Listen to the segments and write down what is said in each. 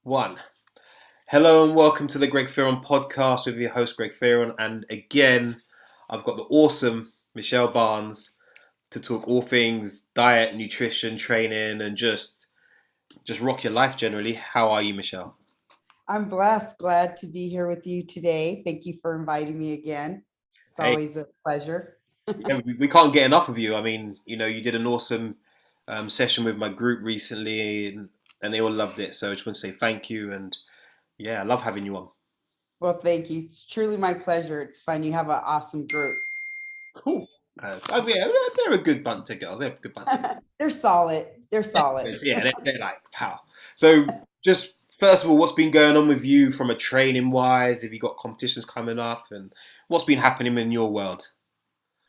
One. Hello and welcome to the Greg Fearon podcast with your host Greg Fearon. And again, I've got the awesome Michelle Barnes to talk all things diet, nutrition, training, and just rock your life generally. How are you, Michelle? I'm blessed, glad to be here with you today. Thank you for inviting me again. It's Hey, always a pleasure. yeah, we can't get enough of you. I mean, you did an awesome session with my group recently, and they all loved it. So I just want to say thank you, and yeah, I love having you on. Well, thank you. It's truly my pleasure. It's fun. You have an awesome group. Cool. Yeah, they're a good bunch of girls. They're a good bunch. They're solid. They're solid. Yeah, they're like pow. So, just first of all, what's been going on with you from a training wise? Have you got competitions coming up, and what's been happening in your world?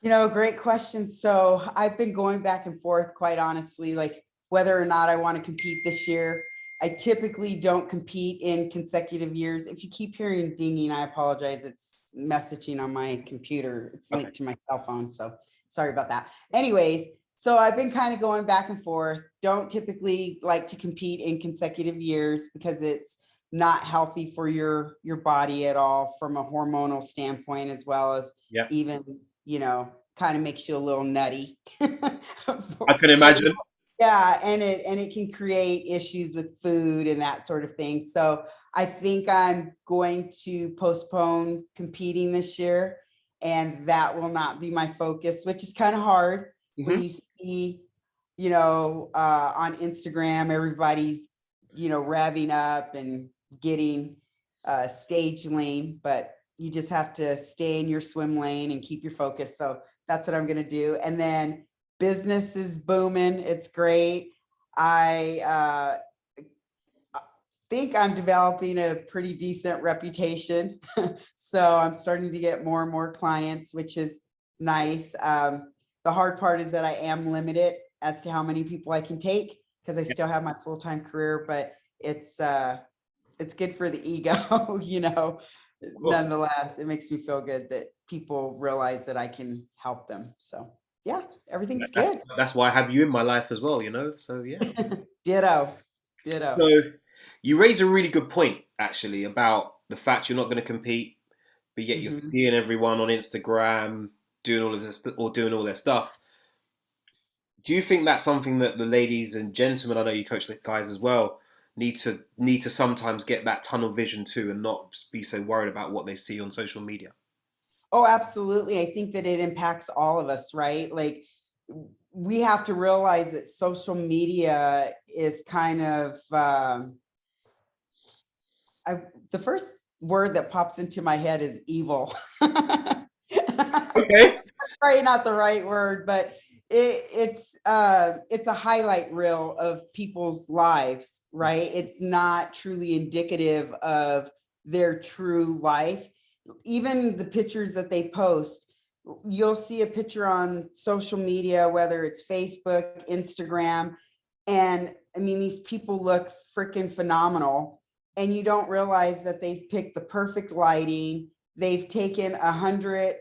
Great question. So I've been going back and forth, quite honestly, like whether or not I want to compete this year. I typically don't compete in consecutive years. If you keep hearing dinging, I apologize. It's messaging on my computer. It's Okay. linked to my cell phone. So sorry about that. Anyways, so I've been kind of going back and forth. Don't typically like to compete in consecutive years because it's not healthy for your body at all from a hormonal standpoint, as well as Yeah, even kind of makes you a little nutty. I can for imagine. Yeah, and it can create issues with food and that sort of thing. So I think I'm going to postpone competing this year, and that will not be my focus, which is kind of hard when Hmm. you see, on Instagram, everybody's, revving up and getting stage lane, but you just have to stay in your swim lane and keep your focus. So that's what I'm going to do. And then business is booming. It's great. I think I'm developing a pretty decent reputation. So I'm starting to get more and more clients, which is nice. The hard part is that I am limited as to how many people I can take because I still have my full-time career, but it's good for the ego, Of course. nonetheless. It makes me feel good that people realize that I can help them. So yeah, everything's That's, good. that's why I have you in my life as well. So yeah. Ditto. Ditto. So you raise a really good point actually about the fact you're not going to compete, but yet you're Mhm. seeing everyone on Instagram doing all of this or doing all their stuff. Do you think that's something that the ladies and gentlemen, I know you coach the guys as well, need to sometimes get that tunnel vision too, and not be so worried about what they see on social media? Oh, absolutely. I think that it impacts all of us, right? Like we have to realize that social media is kind of I the first word that pops into my head is evil. Okay. Probably not the right word, but it's a highlight reel of people's lives, right? It's not truly indicative of their true life. Even the pictures that they post, you'll see a picture on social media, whether it's Facebook, Instagram, and I mean, these people look freaking phenomenal. And you don't realize that they've picked the perfect lighting. They've taken 100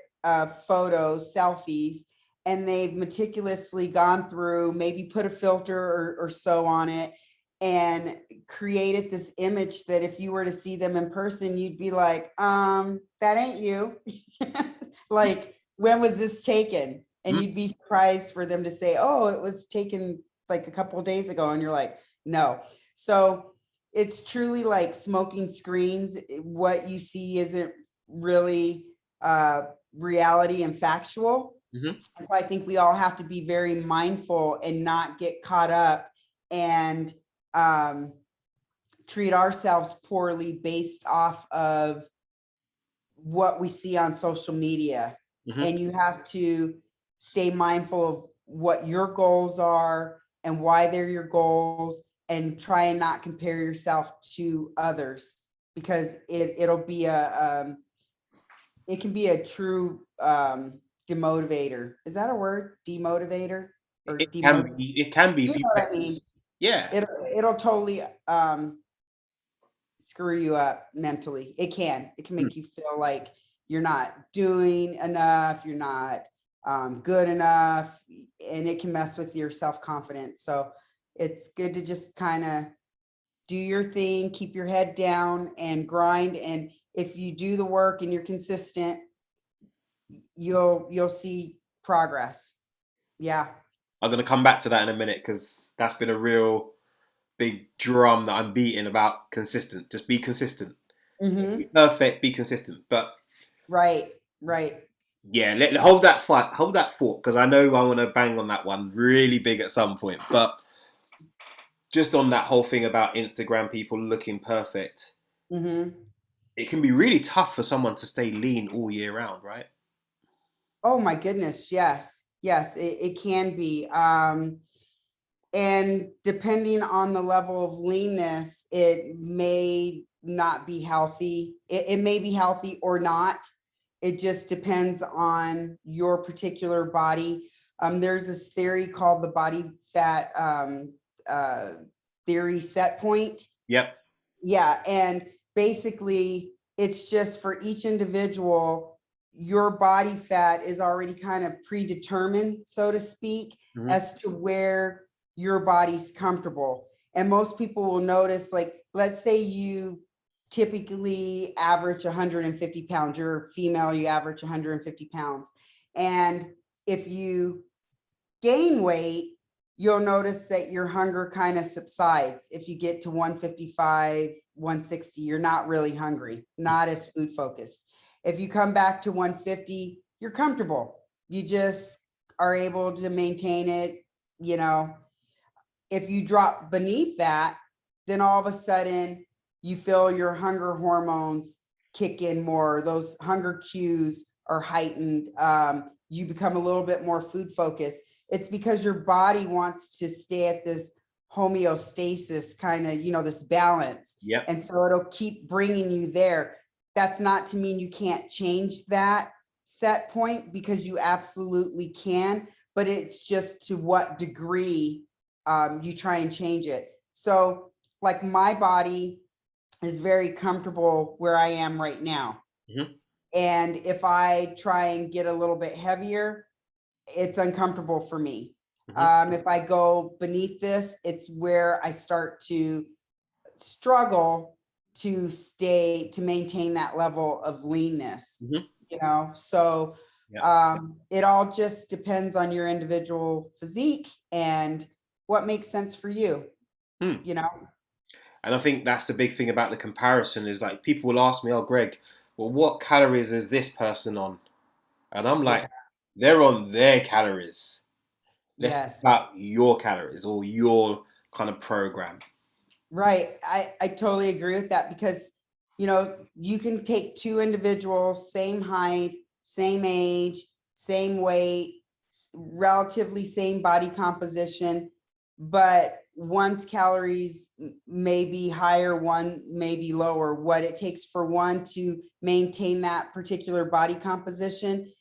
photos, selfies, and they've meticulously gone through, maybe put a filter or so on it, and created this image that if you were to see them in person, you'd be like, that ain't you. Like, when was this taken? And Mhm. you'd be surprised for them to say, oh, it was taken like a couple of days ago. And you're like, no. So it's truly like smoking screens. What you see isn't really reality and factual. Mhm. And so I think we all have to be very mindful and not get caught up and um, treat ourselves poorly based off of what we see on social media. Mhm. And you have to stay mindful of what your goals are and why they're your goals, and try and not compare yourself to others, because it'll be it can be a true demotivator. Is that a word? Demotivator or It can demotivate? be. It can be You if know you what I mean? practice. Yeah. It'll totally screw you up mentally. It can Mm. make you feel like you're not doing enough, you're not good enough, and it can mess with your self-confidence. So it's good to just kind of do your thing, keep your head down and grind. And if you do the work and you're consistent, you'll see progress. Yeah. I'm going to come back to that in a minute because that's been a real big drum that I'm beating about consistent. Just be consistent. Be Mm-hmm. perfect, be consistent. But Right. Right. yeah, hold that fight, hold that thought because I know I want to bang on that one really big at some point. But just on that whole thing about Instagram people looking perfect, Mm-hmm. it can be really tough for someone to stay lean all year round, right? Oh my goodness. Yes. Yes, it can be. And depending on the level of leanness, it may not be healthy. It may be healthy or not. It just depends on your particular body. There's this theory called the body fat uh, theory set point. Yep. Yeah. And basically, it's just for each individual, your body fat is already kind of predetermined, so to speak, Mm-hmm. as to where your body's comfortable. And most people will notice, like, let's say you typically average 150 pounds, you're a female, you average 150 pounds. And if you gain weight, you'll notice that your hunger kind of subsides. If you get to 155, 160, you're not really hungry, not as food focused. If you come back to 150, you're comfortable. You just are able to maintain it. You know, if you drop beneath that, then all of a sudden you feel your hunger hormones kick in more. Those hunger cues are heightened. You become a little bit more food focused. It's because your body wants to stay at this homeostasis kind of, this balance. Yep. And so it'll keep bringing you there. That's not to mean you can't change that set point, because you absolutely can, but it's just to what degree you try and change it. So, like, my body is very comfortable where I am right now. Mm-hmm. And if I try and get a little bit heavier, it's uncomfortable for me. Mm-hmm. If I go beneath this, it's where I start to struggle to maintain that level of leanness, Mm-hmm. So Yep. it all just depends on your individual physique and what makes sense for you, Hmm. you know? And I think that's the big thing about the comparison is like people will ask me, "Oh, Greg, well, what calories is this person on?" And I'm Yeah. like, "They're on their calories. Let's talk Yes. about your calories or your kind of program." Right. I totally agree with that, because, you can take two individuals, same height, same age, same weight, relatively same body composition, but one's calories may be higher, one may be lower. What it takes for one to maintain that particular body composition,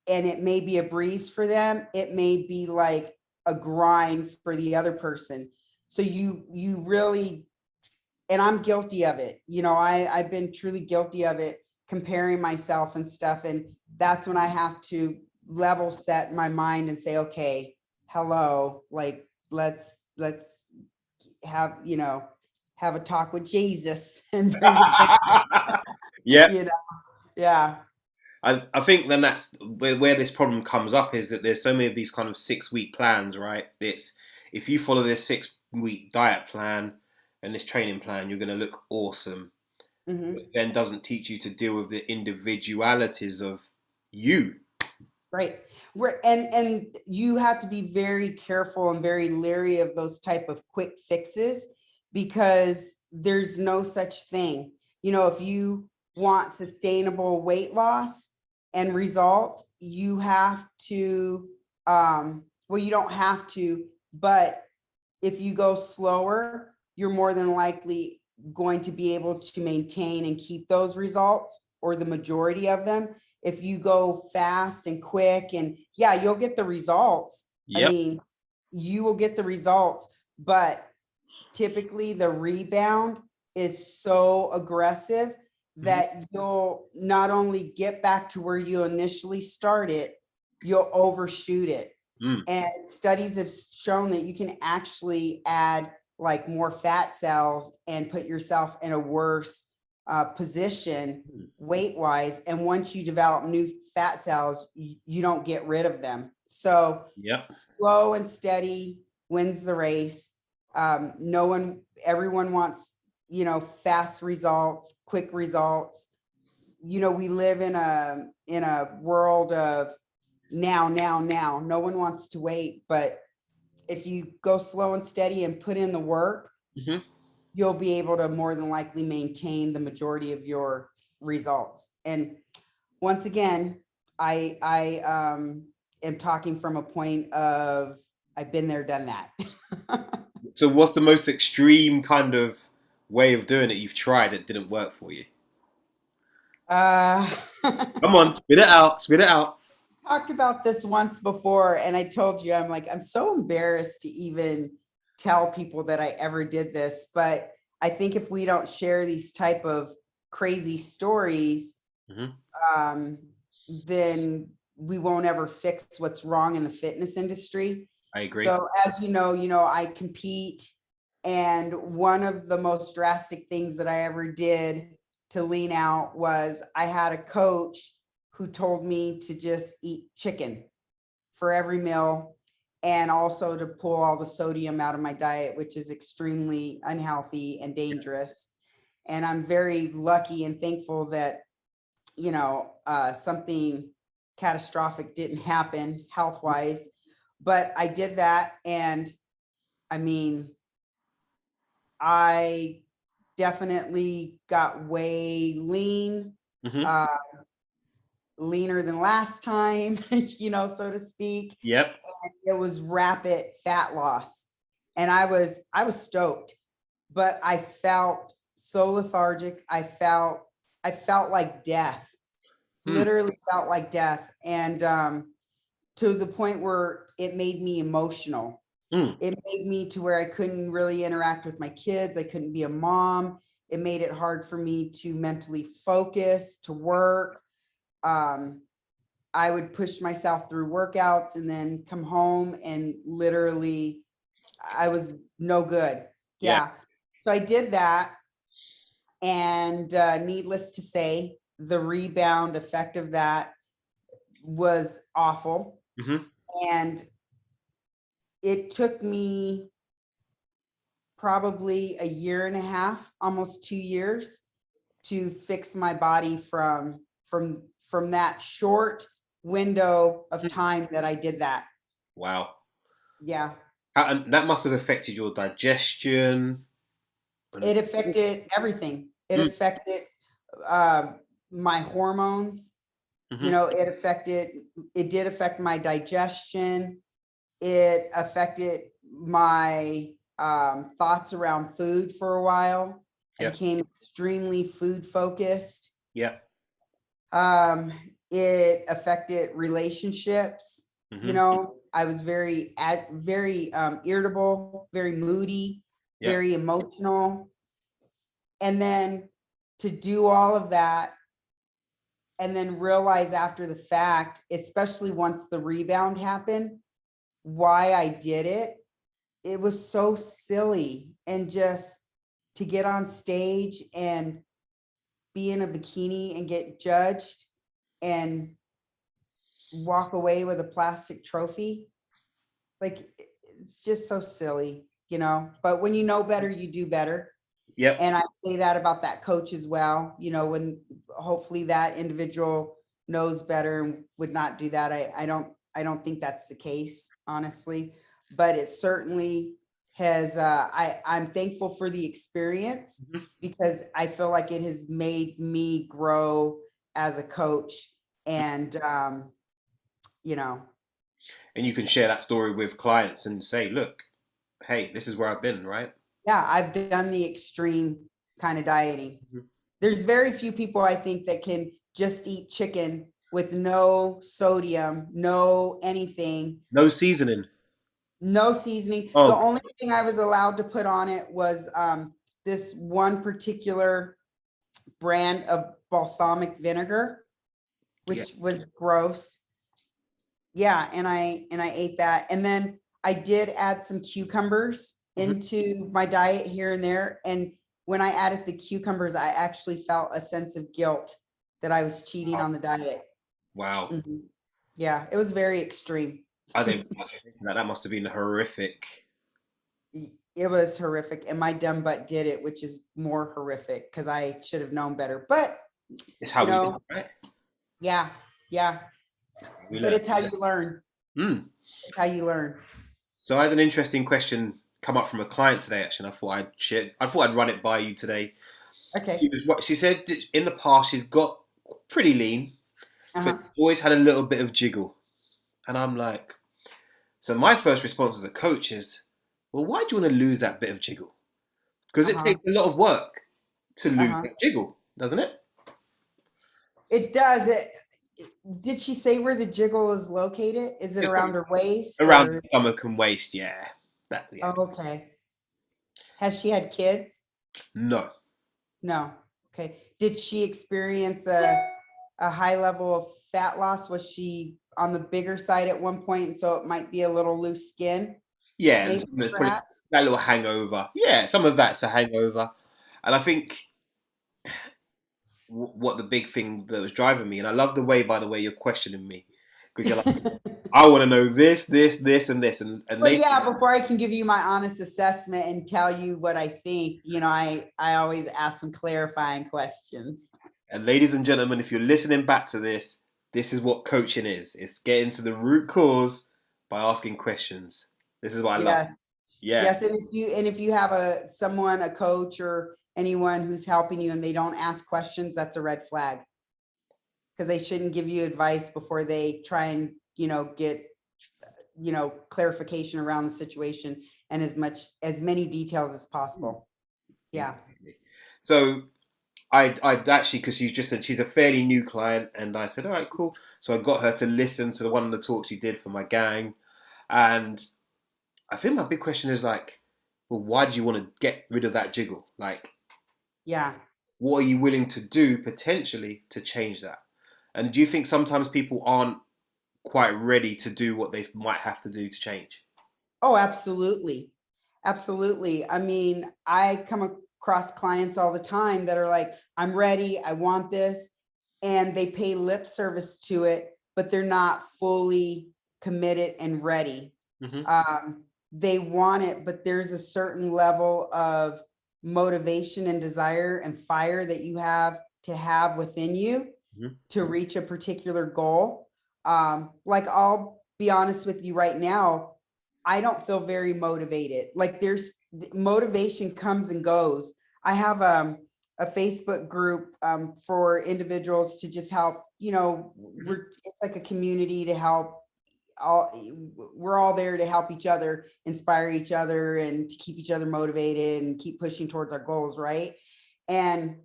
and it may be a breeze for them, it may be like a grind for the other person. So you really, and I'm guilty of it. I've been truly guilty of it, comparing myself and stuff. And that's when I have to level set my mind and say, okay, hello, like, let's have, have a talk with Jesus and bring it down, Yep. you know? Yeah. I think then that's where this problem comes up is that there's so many of these kind of 6 week plans, right? It's if you follow this 6 week diet plan and this training plan, you're going to look awesome. Hmm. It then doesn't teach you to deal with the individualities of you. Right. And you have to be very careful and very leery of those type of quick fixes, because there's no such thing. If you want sustainable weight loss and results, you have to, well, you don't have to, but if you go slower, you're more than likely going to be able to maintain and keep those results, or the majority of them. If you go fast and quick, and yeah, you'll get the results. I Yep. mean, you will get the results, but typically the rebound is so aggressive Mm-hmm. that you'll not only get back to where you initially started, you'll overshoot it. Mm. And studies have shown that you can actually add like more fat cells and put yourself in a worse position weight wise. And once you develop new fat cells, you don't get rid of them. So Yep. slow and steady wins the race. Everyone wants, fast results, quick results. We live in a world of now. No one wants to wait, but if you go slow and steady and put in the work, Mm-hmm. you'll be able to more than likely maintain the majority of your results. And once again, I am talking from a point of I've been there, done that. So, what's the most extreme kind of way of doing it you've tried that didn't work for you? uh, Come on, spit it out. Spit it out. talked about this once before, and I told you, I'm so embarrassed to even tell people that I ever did this, but I think if we don't share these type of crazy stories, Mm-hmm. um, then we won't ever fix what's wrong in the fitness industry. I agree. So as I compete, and one of the most drastic things that I ever did to lean out was I had a coach who told me to just eat chicken for every meal, and also to pull all the sodium out of my diet, which is extremely unhealthy and dangerous. And I'm very lucky and thankful that, something catastrophic didn't happen health wise, but I did that. And I mean, I definitely got way lean, Mm-hmm. uh, leaner than last time, so to speak. Yep. It was rapid fat loss. And I was stoked, but I felt so lethargic. I felt like death, Mm. literally felt like death. And to the point where it made me emotional. Mm. It made me to where I couldn't really interact with my kids. I couldn't be a mom. It made it hard for me to mentally focus, to work. Um, I would push myself through workouts and then come home and literally I was no good. Yeah. Yeah. So I did that. And needless to say, the rebound effect of that was awful. Mm-hmm. And it took me probably a year and a half, almost 2 years, to fix my body from that short window of time that I did that. Wow. Yeah. And that must have affected your digestion. And It affected everything. It mm. affected uh, my hormones. Mm-hmm. It did affect my digestion. It affected my thoughts around food for a while. I Yep. became extremely food focused. Yep. Um, it affected relationships. Mm-hmm. I was very irritable, very moody, Yep. very emotional. And then to do all of that and then realize after the fact, especially once the rebound happened, why I did it. It was so silly. And just to get on stage and be in a bikini and get judged and walk away with a plastic trophy, like it's just so silly, but when you know better, you do better. Yep. And I say that about that coach as well, when hopefully that individual knows better and would not do that. I don't think that's the case, honestly, but it certainly has. I'm thankful for the experience Mhm. because I feel like it has made me grow as a coach. And you know, And you can share that story with clients and say, look, hey, this is where I've been, right? yeah, I've done the extreme kind of dieting. Mhm. There's very few people I think that can just eat chicken with no sodium, no anything, No seasoning. no seasoning. The Oh, only thing I was allowed to put on it was this one particular brand of balsamic vinegar, yeah. which was gross. Yeah, and I ate that. And then I did add some cucumbers Mhm. into my diet here and there. And when I added the cucumbers, I actually felt a sense of guilt that I was cheating Wow. on the diet. Wow. Mhm. Yeah, it was very extreme. I think that must have been horrific. It was horrific. And my dumb butt did it, which is more horrific because I should have known better. But, It's you how we live, know, right? yeah, yeah. We But learn. it's how you learn. Mm. It's how you learn. So I had an interesting question come up from a client today. Actually, and I thought I'd share. I thought I'd run it by you today. Okay. She said that in the past she's got pretty lean, but Uh-huh. always had a little bit of jiggle. And I'm like, so my first response as a coach is, well, why do you want to lose that bit of jiggle? Because it Uh-huh. takes a lot of work to lose Uh-huh. that jiggle, doesn't it? It does. Did she say where the jiggle is located? Is it It's around her waist around or? the stomach and waist, yeah. That, yeah. Oh, okay. Has she had kids? No. No. Okay. Did she experience a high level of fat loss? Was she on the bigger side at one point, and so it might be a little loose skin? Yeah, and Maybe, probably perhaps. that little hangover. Yeah, some of that's a hangover. And I think what the big thing that was driving me, and I love the way, by the way, you're questioning me, because you're like, I want to know this, this, this, and this, and Well, ladies, yeah, before I can give you my honest assessment and tell you what I think, I always ask some clarifying questions. and ladies and gentlemen, if you're listening back to this is what coaching is. It's getting to the root cause by asking questions. This is what I love. Yes. Yeah, Yes, and if you have a coach or anyone who's helping you and they don't ask questions, that's a red flag. Because they shouldn't give you advice before they try and, get, clarification around the situation and as many details as possible. Yeah. exactly. So I actually, because she's a fairly new client, and I said, all right, cool. So I got her to listen to one of the talks you did for my gang, and I think my big question is like, well, why do you want to get rid of that jiggle? Like, Yeah. what are you willing to do potentially to change that? And do you think sometimes people aren't quite ready to do what they might have to do to change? Oh, absolutely. Absolutely. I mean, I come across clients all the time that are like, I'm ready, I want this, and they pay lip service to it, but they're not fully committed and ready. Mm-hmm. They want it, but there's a certain level of motivation and desire and fire that you have to have within you Mm-hmm. to reach a particular goal. Like I'll be honest with you right now, I don't feel very motivated. Like there's motivation comes and goes. I have a Facebook group for individuals to just help, Mm-hmm. it's like a community to help all we're all there to help each other, inspire each other and to keep each other motivated and keep pushing towards our goals, right? And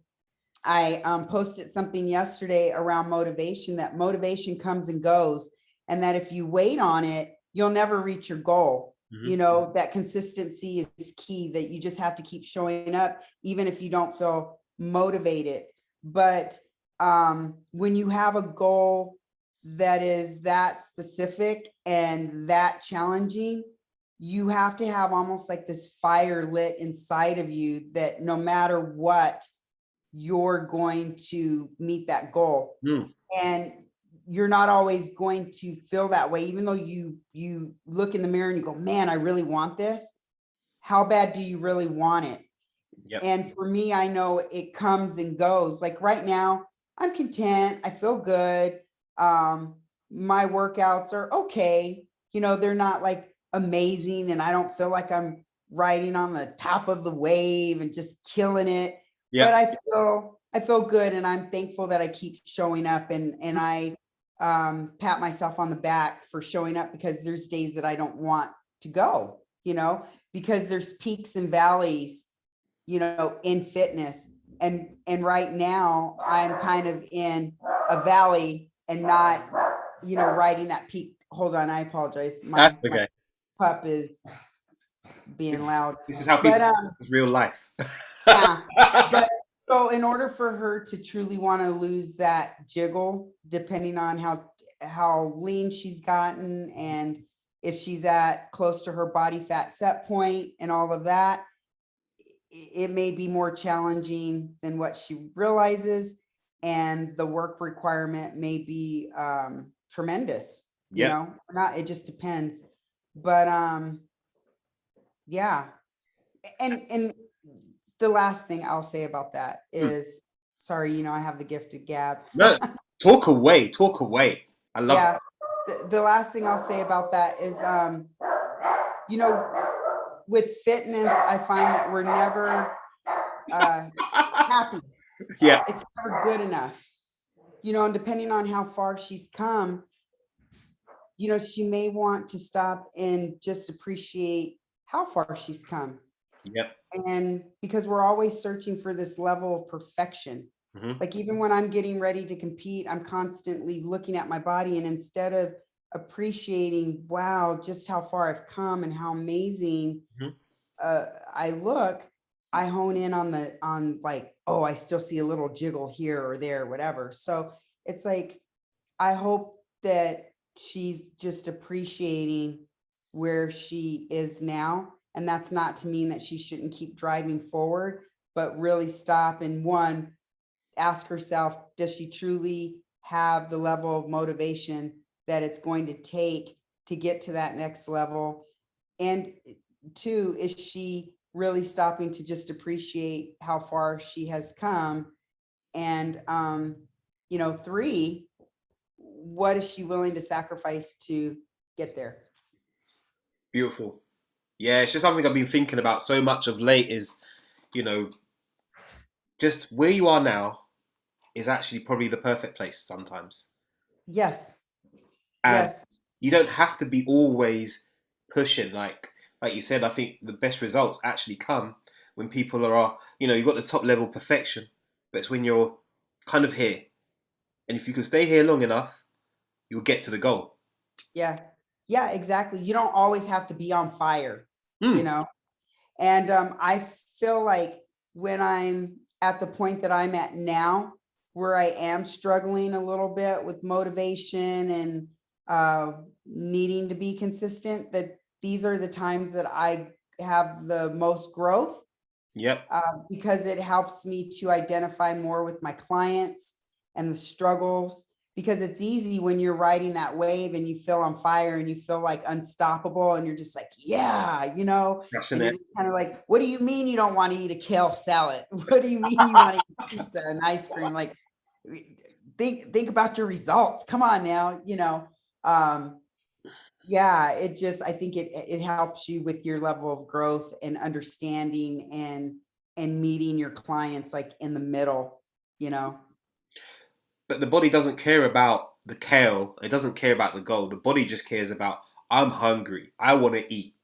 I posted something yesterday around motivation, that motivation comes and goes, and that if you wait on it, you'll never reach your goal. Mm-hmm. That consistency is key, that you just have to keep showing up, even if you don't feel motivated. But when you have a goal that is that specific and that challenging, you have to have almost like this fire lit inside of you that no matter what, you're going to meet that goal. Mm. And you're not always going to feel that way, even though you look in the mirror and you go, man, I really want this. How bad do you really want it? Yep. And for me, I know it comes and goes. Like right now, I'm content, I feel good. My workouts are okay, they're not like amazing, and I don't feel like I'm riding on the top of the wave and just killing it. But Yep. I feel good, and I'm thankful that I keep showing up, and I pat myself on the back for showing up, because there's days that I don't want to go, because there's peaks and valleys, in fitness. And right now I'm kind of in a valley and not, riding that peak. Hold on, I apologize. That's My okay. pup is being loud. This is how But people real life. yeah. But so in order for her to truly want to lose that jiggle, depending on how lean she's gotten and if she's at close to her body fat set point and all of that, it may be more challenging than what she realizes, and the work requirement may be tremendous, Yep. not, it just depends. But yeah. And the last thing I'll say about that Hmm. is, sorry, I have the gift of gab. No, talk away, talk away. I love Yeah. The last thing I'll say about that is, you know, with fitness, I find that we're never that. happy. Yeah. It's never good enough. And depending on how far she's come, she may want to stop and just appreciate how far she's come. Yep. And because we're always searching for this level of perfection. Hmm. Like even when I'm getting ready to compete, I'm constantly looking at my body, and instead of appreciating, wow, just how far I've come and how amazing Hmm. I look, I hone in on like, oh, I still see a little jiggle here or there, whatever. So it's like, I hope that she's just appreciating where she is now. And that's not to mean that she shouldn't keep driving forward, but really stop and, one, ask herself, does she truly have the level of motivation that it's going to take to get to that next level? And two, is she really stopping to just appreciate how far she has come? And three, what is she willing to sacrifice to get there? Beautiful. Yeah, it's just something I've been thinking about so much of late is, you know, just where you are now is actually probably the perfect place sometimes. Yes. And Yes. you don't have to be always pushing. Like you said, I think the best results actually come when people are, you've got the top level perfection, but it's when you're kind of here. And if you can stay here long enough, you'll get to the goal. Yeah. Yeah, exactly. You don't always have to be on fire, you Mm. know? And I feel like when I'm at the point that I'm at now, where I am struggling a little bit with motivation and needing to be consistent, that these are the times that I have the most growth, Yep. because it helps me to identify more with my clients and the struggles. Because it's easy when you're riding that wave and you feel on fire and you feel like unstoppable and you're just like, yeah, Crushing and you're it. just kind of like, what do you mean you don't want to eat a kale salad? What do you mean you want to eat pizza and ice cream? Like, think about your results. Come on now, Um, yeah, I think it helps you with your level of growth and understanding and meeting your clients like in the middle, you know. But the body doesn't care about the kale. It doesn't care about the goal. The body just cares about, I'm hungry. I want to eat.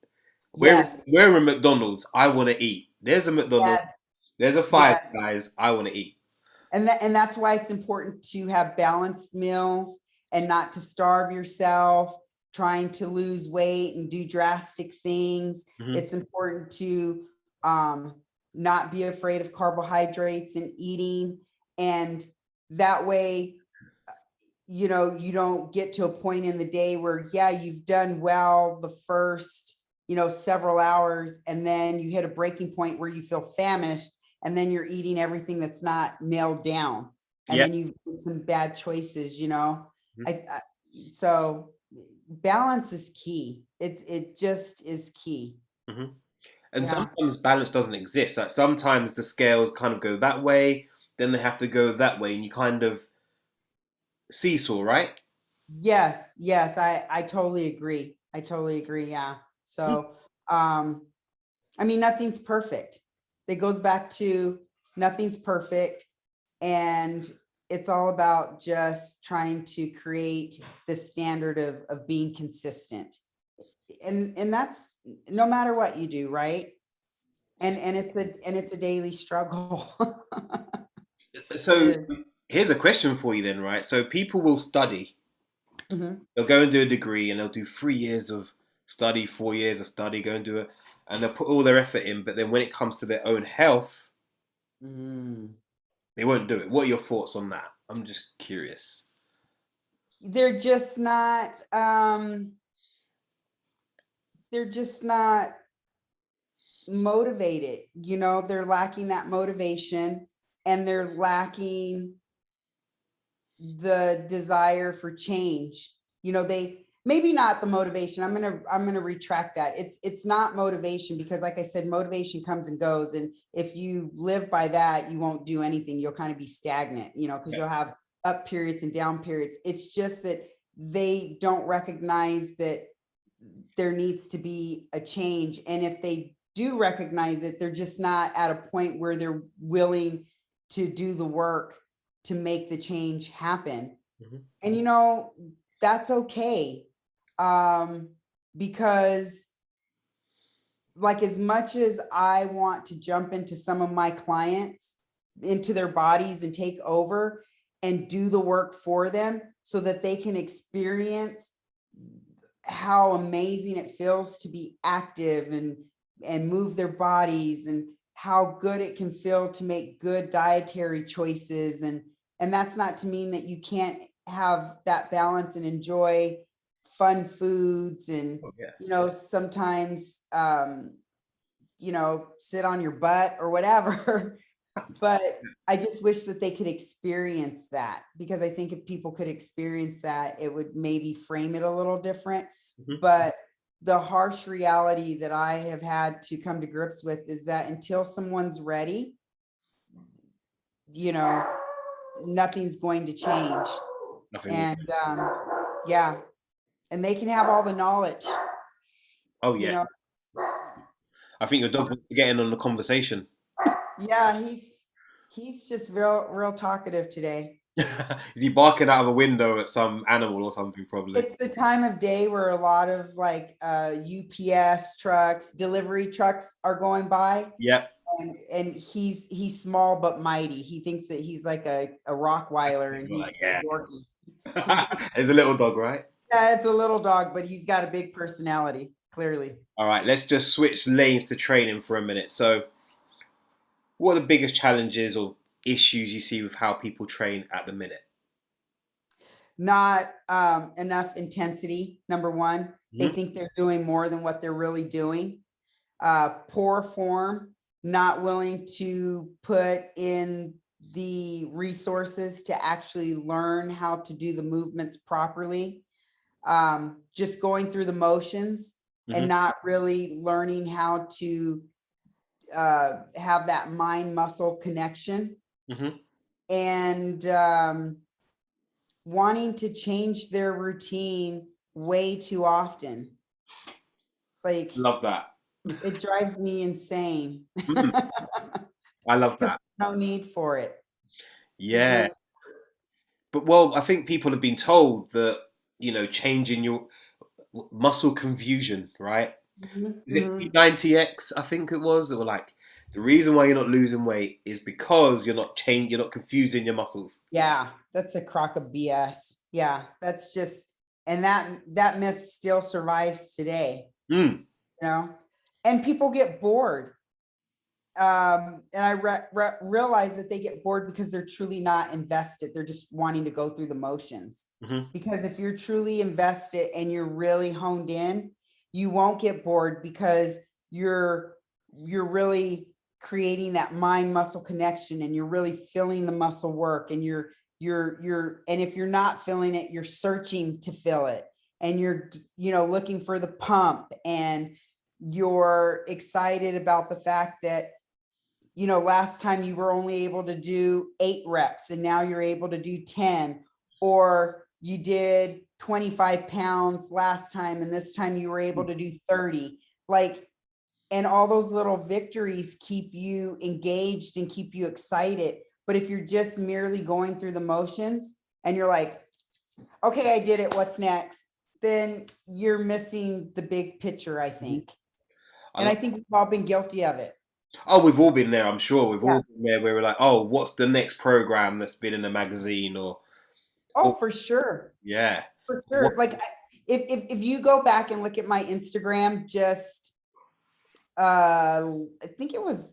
We're, Yes. we're a McDonald's. I want to eat. There's a McDonald's. Yes. There's a Five Yes. Guys. I want to eat. And that's why it's important to have balanced meals and not to starve yourself trying to lose weight and do drastic things. Hmm. It's important to um, not be afraid of carbohydrates and eating. And that way, you don't get to a point in the day where, yeah, you've done well the first, several hours, and then you hit a breaking point where you feel famished, and then you're eating everything that's not nailed down. And Yeah. then you've made some bad choices. Mhm. I so balance is key. It just is key. Hmm. And Yeah. sometimes balance doesn't exist. Like sometimes the scales kind of go that way, then they have to go that way, and you kind of seesaw, right? Yes, yes, I totally agree. I totally agree. Yeah. So, um, I mean, nothing's perfect. It goes back to nothing's perfect. And it's all about just trying to create the standard of being consistent. And that's no matter what you do, right? And it's a daily struggle. It So is. here's a question for you then, right? So people will study. Mhm. They'll go and do a degree, and they'll do 3 years of study, 4 years of study, go and do it, and they'll put all their effort in. But then when it comes to their own health, Mm. they won't do it. What are your thoughts on that? I'm just curious. They're just not they're just not motivated, they're lacking that motivation, and they're lacking the desire for change. They maybe not the motivation. I'm gonna retract that. It's not motivation, because like I said, motivation comes and goes, and if you live by that, you won't do anything. You'll kind of be stagnant, because Yeah. you'll have up periods and down periods. It's just that they don't recognize that there needs to be a change, and if they do recognize it, they're just not at a point where they're willing to do the work to make the change happen. Mhm. And that's okay. um because, like, as much as I want to jump into some of my clients, into their bodies, and take over and do the work for them so that they can experience how amazing it feels to be active and move their bodies, and how good it can feel to make good dietary choices, and that's not to mean that you can't have that balance and enjoy fun foods, and Oh, yeah. sometimes sit on your butt or whatever. But I just wish that they could experience that, because I think if people could experience that, it would maybe frame it a little different. Mhm. But the harsh reality that I have had to come to grips with is that until someone's ready, you know, nothing's going to change. Nothing will. And yeah, and they can have all the knowledge, Oh you yeah. know. I think your dog wants to get in on the conversation. Yeah, he's just real talkative today. Is he barking out of a window at some animal or something? Probably. It's the time of day where a lot of like UPS trucks, delivery trucks are going by, Yep. and he's small but mighty. He thinks that he's like a Rockweiler, and Right. he's Yeah. a Yorkie. There's a little dog, right? Yeah, it's a little dog, but he's got a big personality, clearly. All right. Let's just switch lanes to training for a minute. So, what are the biggest challenges or issues you see with how people train at the minute? Not enough intensity, number one. They Mhm. think they're doing more than what they're really doing. Poor form, not willing to put in the resources to actually learn how to do the movements properly. Just going through the motions and Mhm. not really learning how to have that mind muscle connection, Mhm. and wanting to change their routine way too often. Like, Love that. it drives me insane. Mm, I love Because that. no need for it. There's no Yeah. need. But well, I think people have been told that changing your muscle confusion, right? Mhm, Is it mhm. P90X? I think it was, or like the reason why you're not losing weight is because you're not confusing your muscles. Yeah, that's a crock of BS. Yeah, that's just, and that myth still survives today, Mm. you know, and people get bored. And I realize that they get bored because they're truly not invested. They're just wanting to go through the motions. Hmm. Because if you're truly invested and you're really honed in, you won't get bored, because you're really creating that mind muscle connection, and you're really feeling the muscle work, and and if you're not feeling it, you're searching to feel it, and you're looking for the pump, and you're excited about the fact that last time you were only able to do 8 reps, and now you're able to do 10, or you did 25 pounds last time, and this time you were able to do 30. Like, and all those little victories keep you engaged and keep you excited. But if you're just merely going through the motions and you're like, okay, I did it, what's next? Then you're missing the big picture, I Hmm. think. And I think we've all been guilty of it. Oh, we've all been there. I'm sure we've Yeah. all been there where we're like, oh, what's the next program that's been in a magazine or Oh, for sure. yeah. For What? sure. Like, if you go back and look at my Instagram, just I think it was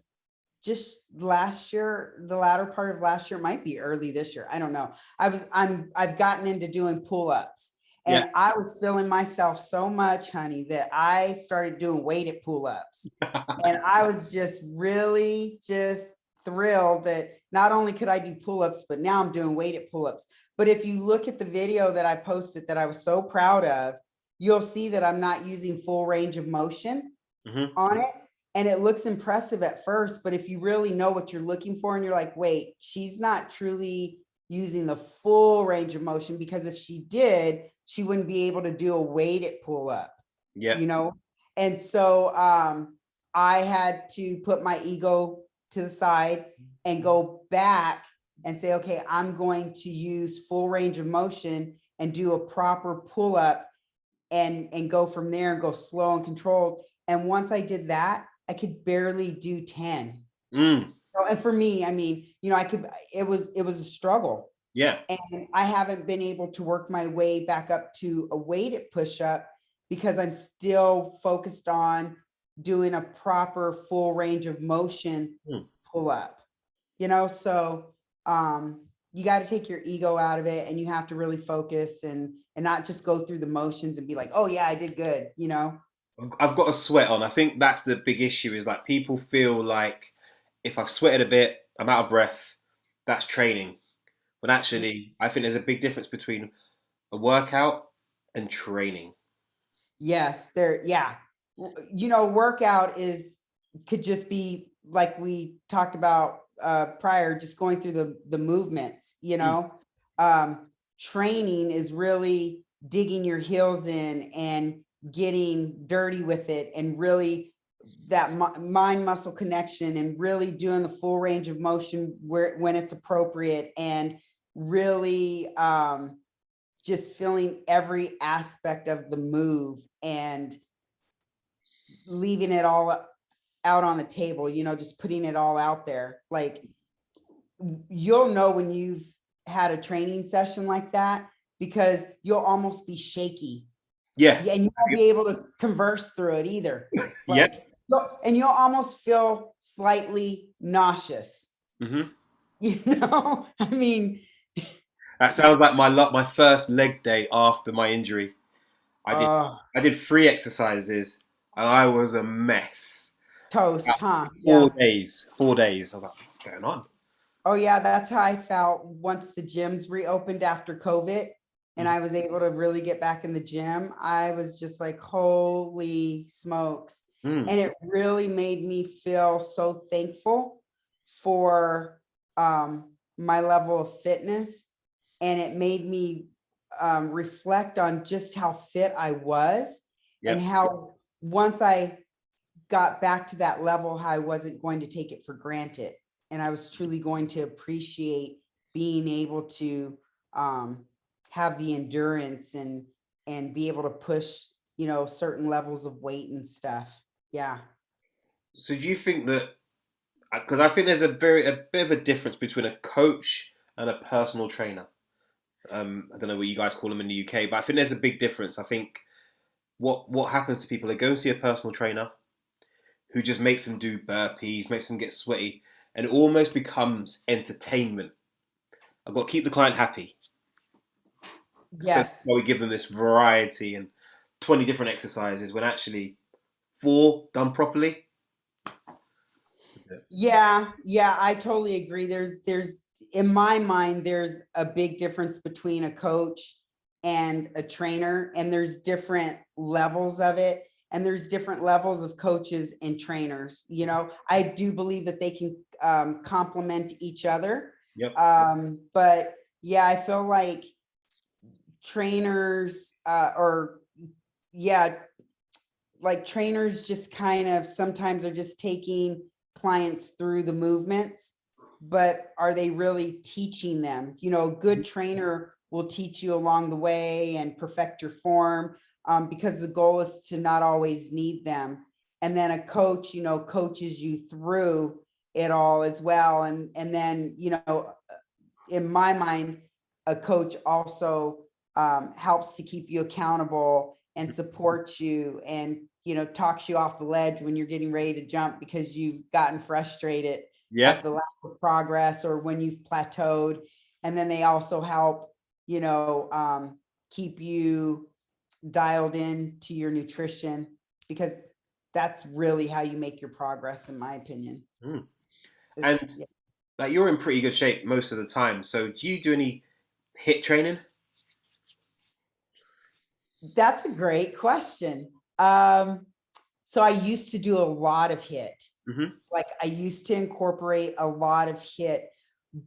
just last year, the latter part of last year, might be early this year. I don't know. I've gotten into doing pull-ups, Yeah. And I was feeling myself so much, honey, that I started doing weighted pull-ups. And I was just really just thrilled that not only could I do pull-ups, but now I'm doing weighted pull-ups. But if you look at the video that I posted that I was so proud of, you'll see that I'm not using full range of motion Hmm. on it. And it looks impressive at first, but if you really know what you're looking for and you're like, wait, she's not truly using the full range of motion, because if she did, she wouldn't be able to do a weighted pull up, Yeah. you know? And so I had to put my ego to the side and go back and say, okay, I'm going to use full range of motion and do a proper pull up and go from there and go slow and controlled. And once I did that, I could barely do 10. Mm. And for me, I mean, it was a struggle. Yeah. And I haven't been able to work my way back up to a weighted push-up because I'm still focused on doing a proper full range of motion Mm. pull up. So you got to take your ego out of it, and you have to really focus and not just go through the motions and be like, oh yeah, I did good. I've got a sweat on. I think that's the big issue. Is like people feel like if I've sweated a bit, I'm out of breath. That's training. But actually, I think there's a big difference between a workout and training. Yes, yeah. Workout could just be like we talked about prior, just going through the movements. Mm. Training is really digging your heels in and getting dirty with it, and really that mind muscle connection, and really doing the full range of motion when it's appropriate, and really just feeling every aspect of the move and leaving it all out on the table, just putting it all out there. Like, you'll know when you've had a training session like that, because you'll almost be shaky. Yeah. Yeah, and you won't be able to converse through it either. Yeah. Like, and you'll almost feel slightly nauseous. Hmm. I mean, That sounds like my first leg day after my injury. I did uh, I did 3 exercises and I was a mess. toast, huh? Four Yeah. days. 4 days. I was like, what's going on? Oh yeah, that's how I felt once the gyms reopened after COVID and Mhm. I was able to really get back in the gym. I was just like, holy smokes. Mm. And it really made me feel so thankful for my level of fitness. And it made me reflect on just how fit I was, and Yep. how once I got back to that level, how I wasn't going to take it for granted. And I was truly going to appreciate being able to have the endurance and be able to push, certain levels of weight and stuff. Yeah. So do you think that because I think there's a bit of a difference between a coach and a personal trainer. I don't know what you guys call them in the UK, but I think there's a big difference. I think what happens to people, they go and see a personal trainer who just makes them do burpees, makes them get sweaty, and it almost becomes entertainment. I've got to keep the client happy. So that's Yes. why we give them this variety and 20 different exercises when actually 4 done properly. Yeah, yeah, I totally agree. There's in my mind, there's a big difference between a coach and a trainer, and there's different levels of it, and there's different levels of coaches and trainers. I do believe that they can complement each other. Yep. But yeah, I feel like trainers or yeah, like trainers just kind of sometimes are just taking clients through the movements, but are they really teaching them? A good trainer will teach you along the way and perfect your form, because the goal is to not always need them. And then a coach, coaches you through it all as well. And then, in my mind, a coach also helps to keep you accountable and supports you, and talks you off the ledge when you're getting ready to jump because you've gotten frustrated Yep. at the lack of progress or when you've plateaued. And then they also help, you know, um, keep you dialed in to your nutrition, because that's really how you make your progress, in my opinion. Mm. Is And like you're in pretty good shape most of the time. So do you do any HIIT training? That's a great question. So I used to do a lot of HIIT. Mm-hmm. Like I used to incorporate a lot of HIIT,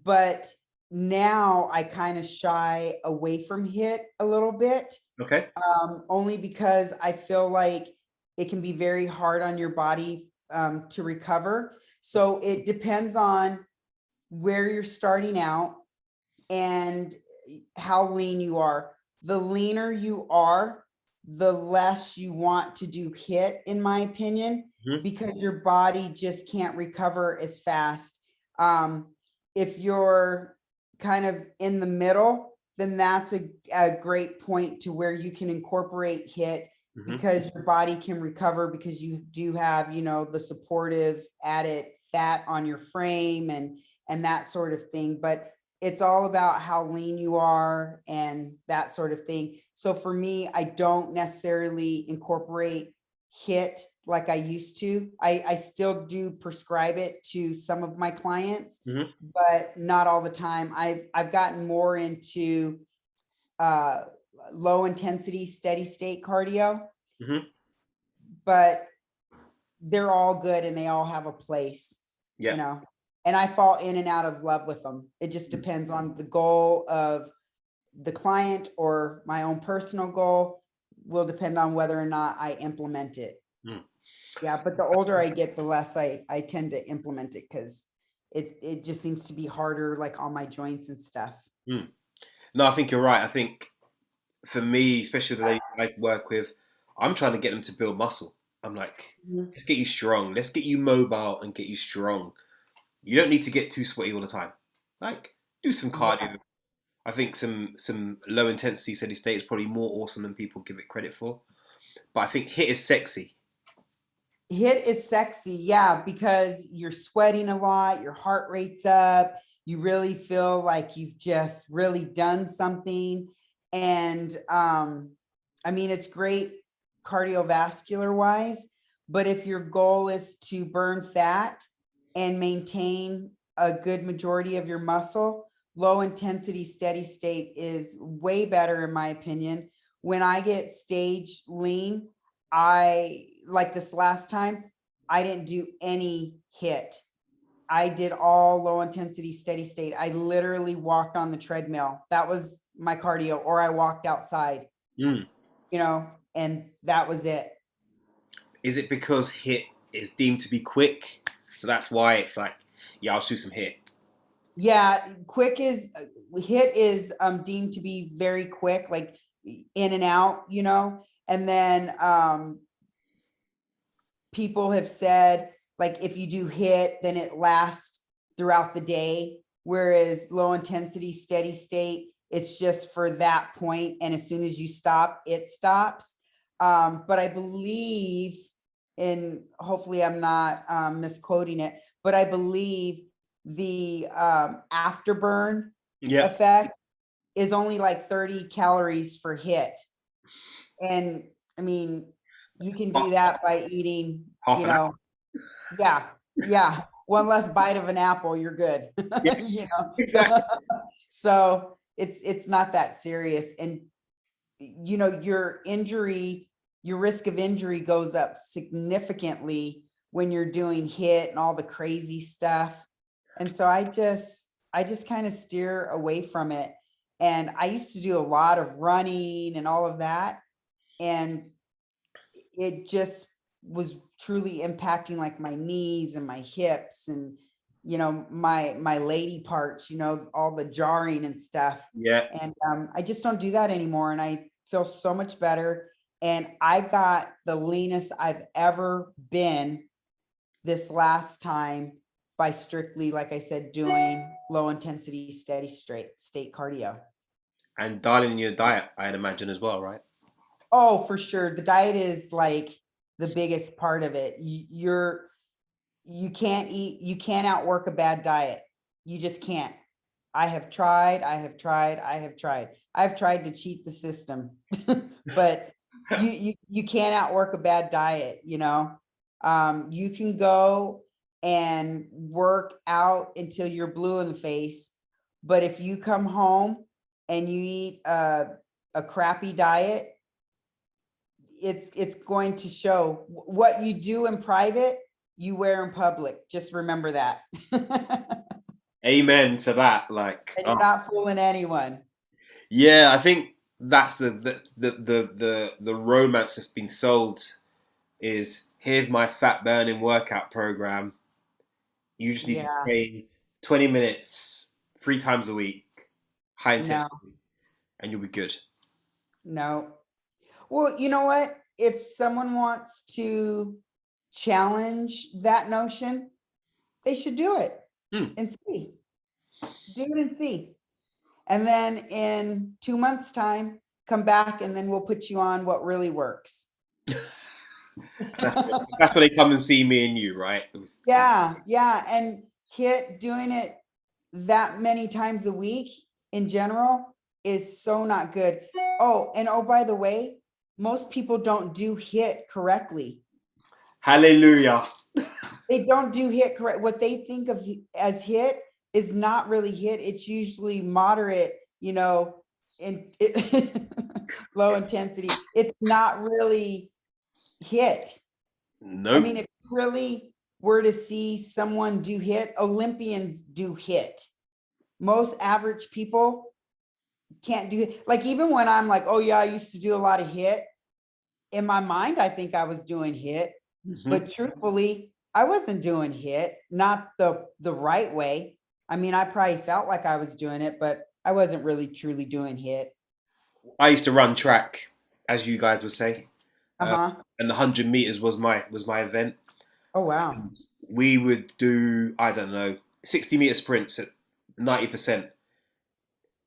but now I kind of shy away from HIIT a little bit, Okay. only because I feel like it can be very hard on your body to recover. So it depends on where you're starting out and how lean you are. The leaner you are, the less you want to do HIIT, in my opinion, Mm-hmm. because your body just can't recover as fast. Um, if you're kind of in the middle, then that's a great point to where you can incorporate HIIT, Mm-hmm. because your body can recover, because you do have, the supportive added fat on your frame and that sort of thing. But it's all about how lean you are and that sort of thing. So for me, I don't necessarily incorporate HIIT like I used to. I still do prescribe it to some of my clients, Mm-hmm. but not all the time. I've gotten more into uh, low intensity, steady state cardio, Mm-hmm. but they're all good and they all have a place, Yeah. and I fall in and out of love with them. It just depends on the goal of the client, or my own personal goal will depend on whether or not I implement it. Mm. Yeah, but the older I get, the less I tend to implement it, because it just seems to be harder, like on my joints and stuff. Mm. No, I think you're right. I think for me, especially the ladies I work with, I'm trying to get them to build muscle. I'm like, Mhm. let's get you strong. Let's get you mobile and get you strong. You don't need to get too sweaty all the time. Like, do some Yeah. cardio. I think some low intensity steady state is probably more awesome than people give it credit for. But I think HIIT is sexy. HIIT is sexy, yeah, because you're sweating a lot, your heart rate's up, you really feel like you've just really done something. And I mean, it's great cardiovascular wise, but if your goal is to burn fat and maintain a good majority of your muscle, low intensity steady state is way better, in my opinion. When I get stage lean, I like this last time, I didn't do any HIIT. I did all low intensity steady state. I literally walked on the treadmill. That was my cardio, or I walked outside, Mm. and that was it. Is it because HIIT is deemed to be quick? So that's why it's like, yeah, I'll do some HIIT. Yeah, quick is HIIT is deemed to be very quick, like in and out, and then people have said, like, if you do HIIT, then it lasts throughout the day, whereas low intensity steady state, it's just for that point, and as soon as you stop, it stops. But I believe, and hopefully I'm not misquoting it, but I believe the afterburn Yeah, effect is only like 30 calories for HIIT. And I mean, you can do that by eating, half an hour. yeah, yeah. One less bite of an apple, you're good. Yeah, You exactly. know? So it's not that serious. And your risk of injury goes up significantly when you're doing HIIT and all the crazy stuff. And so I just kind of steer away from it. And I used to do a lot of running and all of that. And it just was truly impacting like my knees and my hips and my lady parts, all the jarring and stuff. Yeah. And I just don't do that anymore, and I feel so much better. And I got the leanest I've ever been this last time by strictly, like I said, doing low intensity steady state cardio. And dialing in your diet, I'd imagine as well, right? Oh, for sure. The diet is like the biggest part of it. You can't outwork a bad diet. You just can't. I have tried, I have tried, I have tried. I've tried to cheat the system, but you can't outwork a bad diet, you know. You can go and work out until you're blue in the face, but if you come home and you eat a crappy diet, it's going to show. What you do in private, you wear in public. Just remember that. Amen to that. Like, And you're not fooling anyone. yeah, I think that's the romance that's been sold is here's my fat burning workout program. You just need to Yeah, train 20 minutes 3 times a week, high no, intensity, and you'll be good. no. Well, you know what? If someone wants to challenge that notion, they should do it Hmm. and see. Do it and see. And then in 2 months' time, come back and then we'll put you on what really works. That's where they come and see me and you, right? Yeah, yeah. And HIIT, doing it that many times a week in general is so not good. Oh, and oh, by the way, most people don't do HIIT correctly. Hallelujah. They don't do HIIT correct. What they think of as HIIT is not really HIIT. It's usually moderate, you know, in low intensity. It's not really HIIT. I Nope. mean, if you really were to see someone do HIIT, Olympians do HIIT. Most average people can't do it. Like, even when I'm like, oh yeah, I used to do a lot of HIIT, in my mind, I think I was doing HIIT, Mhm. but truthfully, I wasn't doing HIIT, not the right way. I mean, I probably felt like I was doing it, but I wasn't really truly doing HIIT. I used to run track, as you guys would say, uh, Uh-huh. and the 100 meters was my event. Oh wow. And we would do, I don't know, 60-meter sprints at 90%.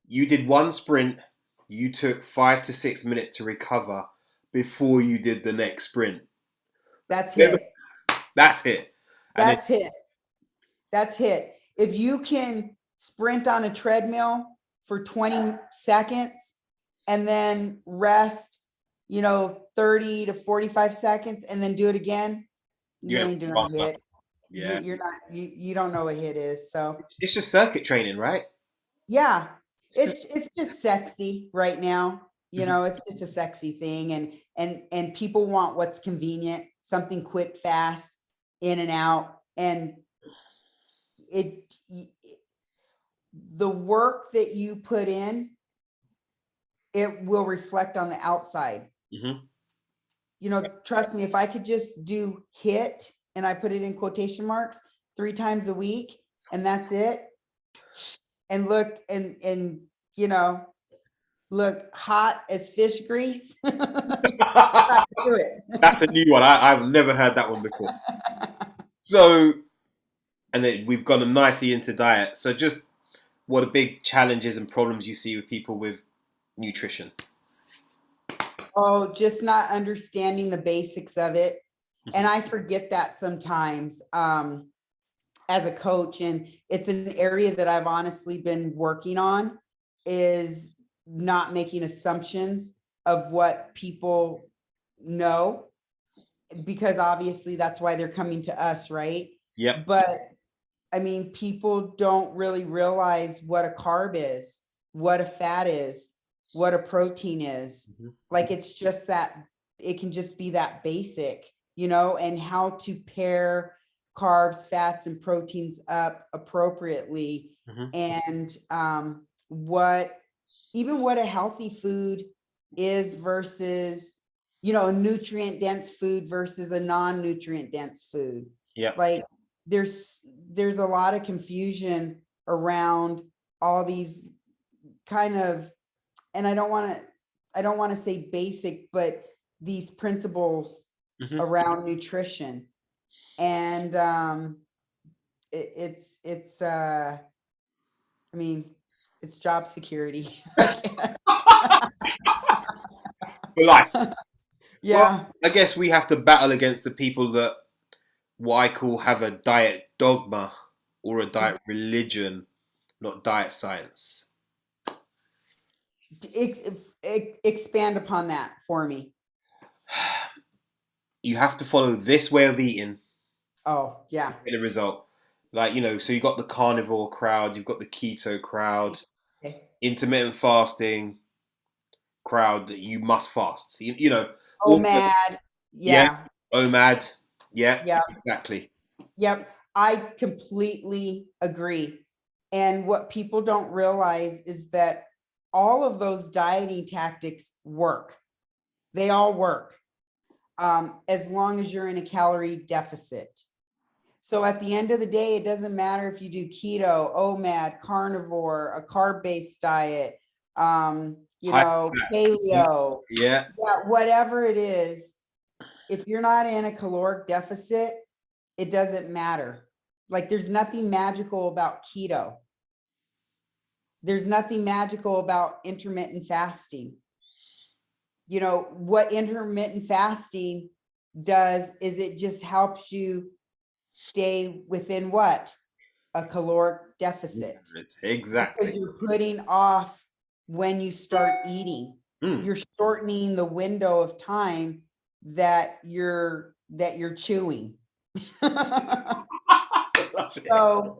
You did one sprint, you took 5 to 6 minutes to recover before you did the next sprint. That's HIIT. That's it. And then That's HIIT. That's HIIT. If you can sprint on a treadmill for 20 seconds and then rest, 30 to 45 seconds and then do it again, you you're ain't doing faster. HIIT. Yeah. You're not, you don't know what HIIT is. So It's just circuit training, right? yeah, It's just it's just sexy right now. Mhm. It's just a sexy thing. And people want what's convenient, something quick, fast, in and out. And it, the work that you put in, it will reflect on the outside. Mhm. Trust me, if I could just do HIIT, and I put it in quotation marks, 3 times a week, and that's it, and look and look hot as fish grease. I do That's a new one. I've never heard that one before. So, and then we've gone nicely into diet. So, just what are big challenges and problems you see with people with nutrition? Oh, just not understanding the basics of it. And Mhm. I forget that sometimes. As a coach, and it's an area that I've honestly been working on, is not making assumptions of what people know, because obviously that's why they're coming to us, right? Yep. But I mean, people don't really realize what a carb is, what a fat is, what a protein is. Mhm. Like, it's just that it can just be that basic, and how to pair carbs, fats, and proteins up appropriately. Mhm. And what a healthy food is versus, a nutrient dense food versus a non-nutrient dense food. Yep. Like, there's a lot of confusion around all these kind of, and I don't want to say basic, but these principles Mhm. around nutrition. And it's I mean, it's job security. For life. Well, Yeah. I guess we have to battle against the people that what I call have a diet dogma or a diet religion not diet science. Expand upon that for me. You have to follow this way of eating Oh, to yeah. get a result. Like, so you got the carnivore crowd, you've got the keto crowd, Okay. intermittent fasting crowd that you must fast. Oh, all mad. yeah, Yeah. OMAD, yeah, Yeah. exactly. Yep. I completely agree. And what people don't realize is that all of those dieting tactics work. They all work. As long as you're in a calorie deficit. So at the end of the day, it doesn't matter if you do keto, OMAD, carnivore, a carb-based diet, High paleo, yeah, yeah, whatever it is. If you're not in a caloric deficit, it doesn't matter. Like there's nothing magical about keto. There's nothing magical about intermittent fasting. What intermittent fasting does is it just helps you stay within what? A caloric deficit. Because exactly. you're putting off when you start eating. Mm. You're shortening the window of time that you're chewing. So,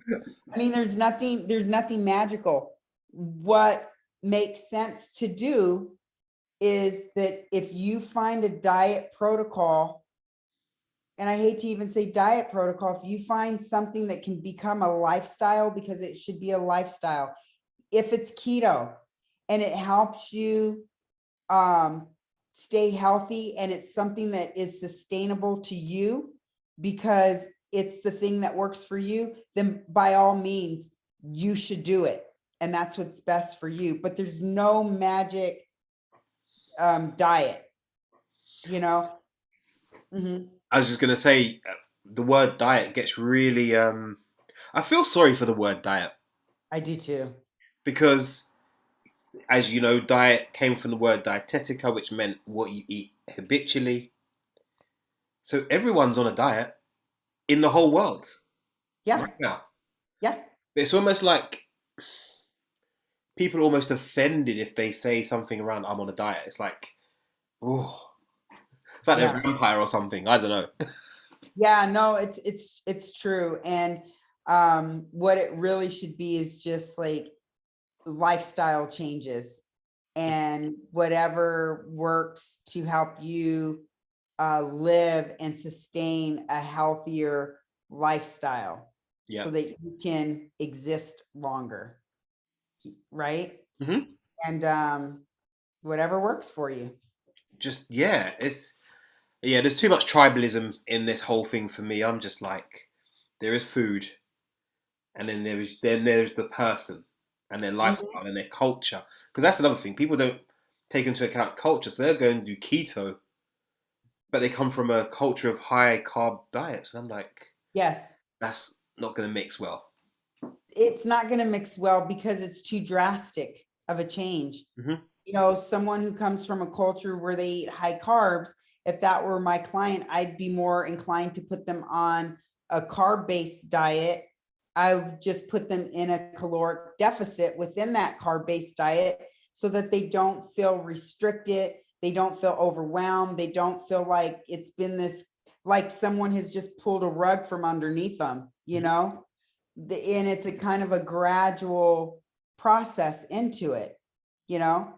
I mean, there's nothing magical. What makes sense to do is that if you find a diet protocol, and I hate to even say diet protocol, if you find something that can become a lifestyle, because it should be a lifestyle, if it's keto and it helps you stay healthy and it's something that is sustainable to you because it's the thing that works for you, then by all means, you should do it. And that's what's best for you. But there's no magic diet, you know? Mhm. I was just gonna say, the word diet gets really. I feel sorry for the word diet I do too. because, as you know, diet came from the word dietetica, which meant what you eat habitually. So everyone's on a diet in the whole world Yeah. right now. Yeah. It's almost like people are almost offended if they say something around "I'm on a diet." It's like, oh, it's like they're a Yeah. vampire or something. I don't know. Yeah. No, it's true. And what it really should be is just like lifestyle changes and whatever works to help you live and sustain a healthier lifestyle Yeah. so that you can exist longer, right? Hmm. And whatever works for you. Just yeah, yeah. There's too much tribalism in this whole thing for me. I'm just like, there is food, and then there's the person and their Mhm. lifestyle and their culture. Because that's another thing people don't take into account culture. So they're going to do keto, but they come from a culture of high carb diets, and I'm like, Yes. that's not going to mix well. It's not going to mix well because it's too drastic of a change. Hmm. Someone who comes from a culture where they eat high carbs, if that were my client, I'd be more inclined to put them on a carb-based diet. I would just put them in a caloric deficit within that carb-based diet so that they don't feel restricted, they don't feel overwhelmed, they don't feel like it's been this, like someone has just pulled a rug from underneath them, and it's a kind of a gradual process into it, you know?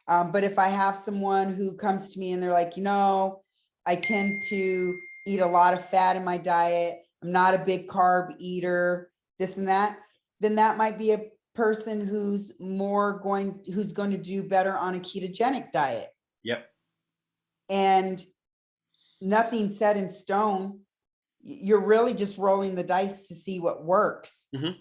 But if I have someone who comes to me and they're like, I tend to eat a lot of fat in my diet, I'm not a big carb eater, this and that, then that might be a person who's going to do better on a ketogenic diet. Yep. And nothing set in stone. You're really just rolling the dice to see what works, Hmm.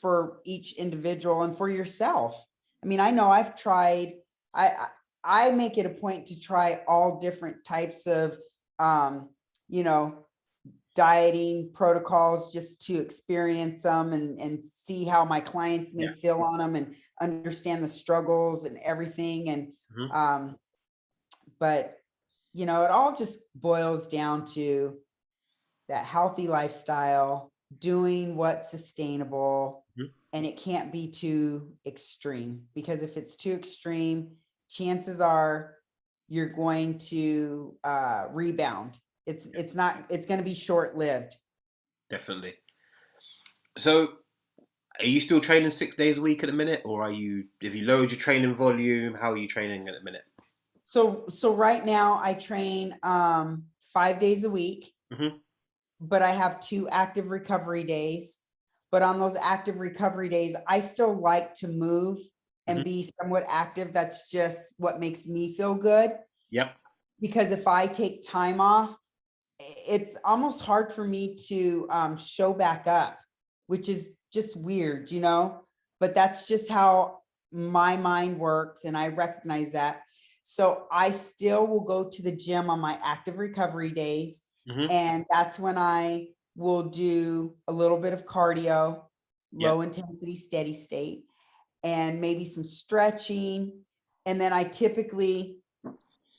for each individual and for yourself. I mean, I know I've tried, I make it a point to try all different types of, you know, dieting protocols just to experience them and see how my clients may Yeah. feel on them and understand the struggles and everything. And, Hmm. but, it all just boils down to that healthy lifestyle, doing what's sustainable, Mhm. and it can't be too extreme, because if it's too extreme, chances are you're going to rebound. It's not, it's going to be short lived. Definitely. So, are you still training 6 days a week at the minute, or are you? If you lowered your training volume, how are you training at the minute? So right now I train 5 days a week, Hmm. but I have 2 active recovery days. But on those active recovery days, I still like to move and Hmm. be somewhat active. That's just what makes me feel good. Yep. Because if I take time off, it's almost hard for me to show back up, which is just weird, but that's just how my mind works. And I recognize that. So I still will go to the gym on my active recovery days. Hmm. And that's when I will do a little bit of cardio, Yep. low intensity, steady state, and maybe some stretching. And then I typically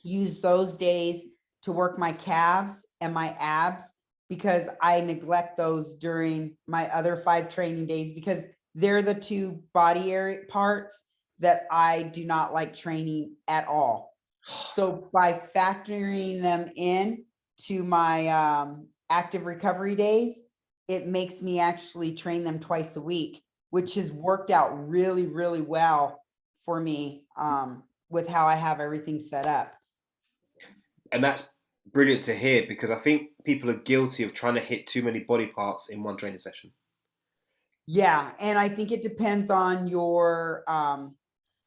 use those days to work my calves and my abs, because I neglect those during my other 5 training days, because they're the 2 body area parts that I do not like training at all. So by factoring them in to my active recovery days, it makes me actually train them twice a week, which has worked out really, really well for me with how I have everything set up. And that's brilliant to hear because I think people are guilty of trying to hit too many body parts in one training session. Yeah, and I think it depends on your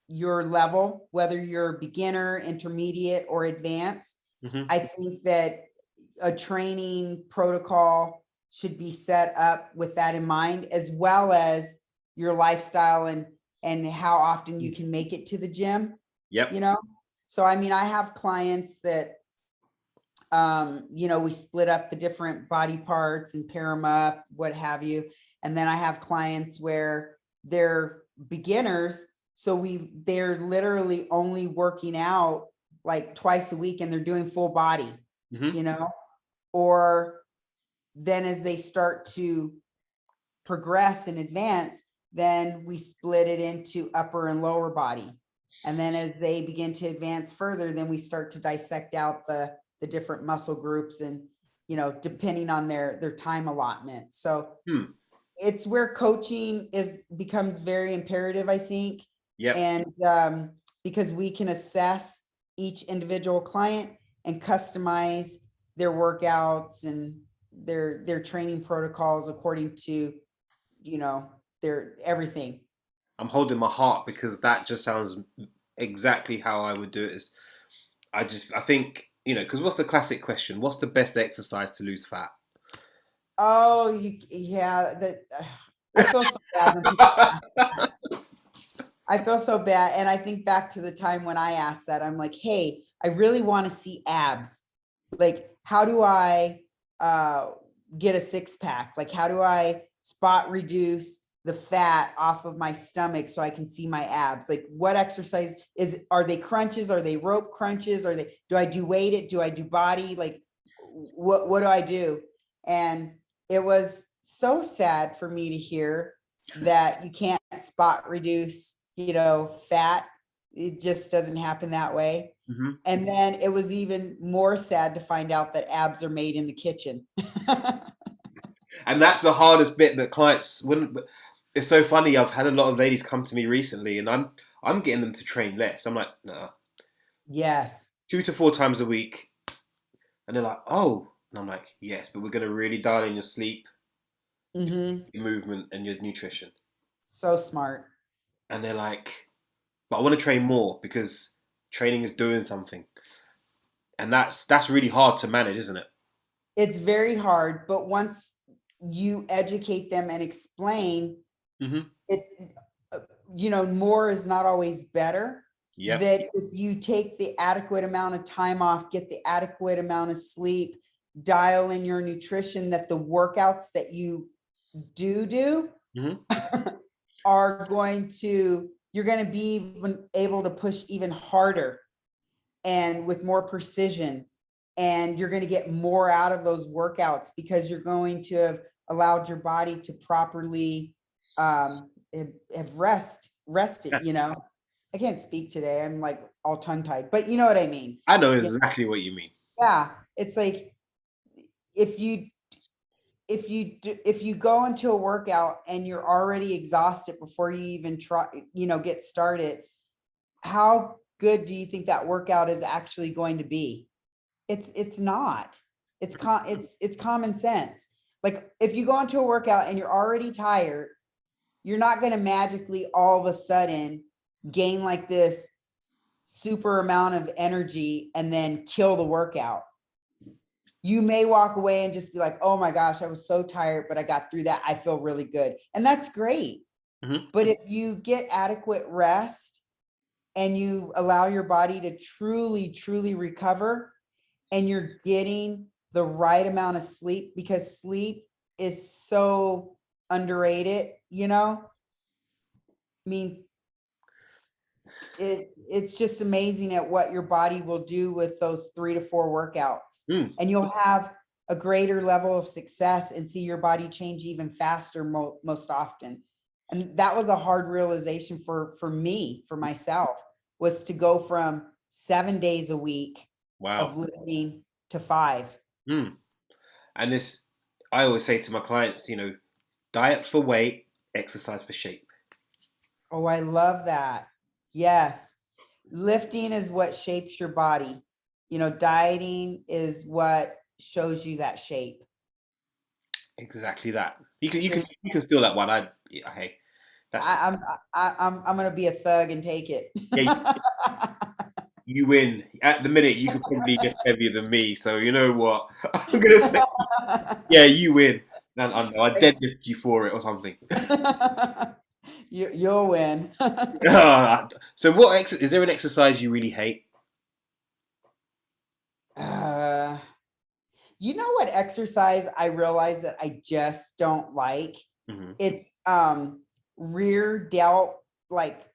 level, whether you're beginner, intermediate, or advanced. Hmm. I think that a training protocol should be set up with that in mind, as well as your lifestyle and how often you can make it to the gym, Yep. you know? So I mean, I have clients that we split up the different body parts and pair them up, what have you. And then I have clients where they're beginners. So they're literally only working out like twice a week and they're doing full body, Hmm. you know, or then as they start to progress and advance, then we split it into upper and lower body. And then as they begin to advance further, then we start to dissect out the different muscle groups and, depending on their time allotment. So Hmm. it's where coaching becomes very imperative, I think. Yep. And because we can assess each individual client and customize their workouts and their training protocols according to, their everything. I'm holding my heart because that just sounds exactly how I would do it. I think, because what's the classic question? What's the best exercise to lose fat? Oh, yeah, that I feel so bad when people ask that. I feel so bad. And I think back to the time when I asked that, I'm like, hey, I really want to see abs. Like, how do I uh, get a 6-pack? Like, how do I spot reduce the fat off of my stomach so I can see my abs? Like, what exercise are they crunches? Are they rope crunches? Do I do weighted? Do I do body? Like, what do I do? And it was so sad for me to hear that you can't spot reduce, fat. It just doesn't happen that way. Hmm. And then it was even more sad to find out that abs are made in the kitchen. And that's the hardest bit that clients wouldn't. It's so funny. I've had a lot of ladies come to me recently, and I'm getting them to train less. I'm like, nah, Yes. 2 to 4 times a week, and they're like, oh, and I'm like, yes, but we're gonna really dial in your sleep, Hmm. your movement, and your nutrition. So smart. And they're like, but I want to train more because training is doing something, and that's really hard to manage, isn't it? It's very hard, but once you educate them and explain Hmm. it, uh, more is not always better. Yep. That if you take the adequate amount of time off, get the adequate amount of sleep, dial in your nutrition, that the workouts that you do Hmm. are you're going to be even able to push even harder and with more precision. And you're going to get more out of those workouts because you're going to have allowed your body to properly have rested, you know. I can't speak today. I'm like all tongue tied, but you know what I mean. I know Yeah, exactly what you mean. yeah. It's like if if you go into a workout and you're already exhausted before you even try, you know, get started, how good do you think that workout is actually going to be? It's not. It's common sense. Like if you go into a workout and you're already tired, you're not going to magically all of a sudden gain like this super amount of energy and then kill the workout. You may walk away and just be like, oh my gosh, I was so tired, but I got through that. I feel really good. And that's great. Hmm. But if you get adequate rest and you allow your body to truly, truly recover, and you're getting the right amount of sleep, because sleep is so underrated, you know? I mean, it's just amazing at what your body will do with those 3 to 4 workouts. Mm. And you'll have a greater level of success and see your body change even faster most often. And that was a hard realization for me, for myself, was to go from 7 days a week of Wow. lifting to 5. Mm. And this, I always say to my clients, diet for weight, exercise for shape. Oh, I love that. Yes. Lifting is what shapes your body. You know, dieting is what shows you that shape. Exactly that. You can you can There's, you can steal that one. Yeah, hey, that's I, I'm gonna be a thug and take it. yeah. You win. At the minute, you could probably lift heavier than me. So you know what? I'm gonna say, yeah, you win. No, no, I deadlift you for it or something. You'll win. So, is there an exercise you really hate? uh, you know what exercise I realize that I just don't like? Hmm. It's rear delt, like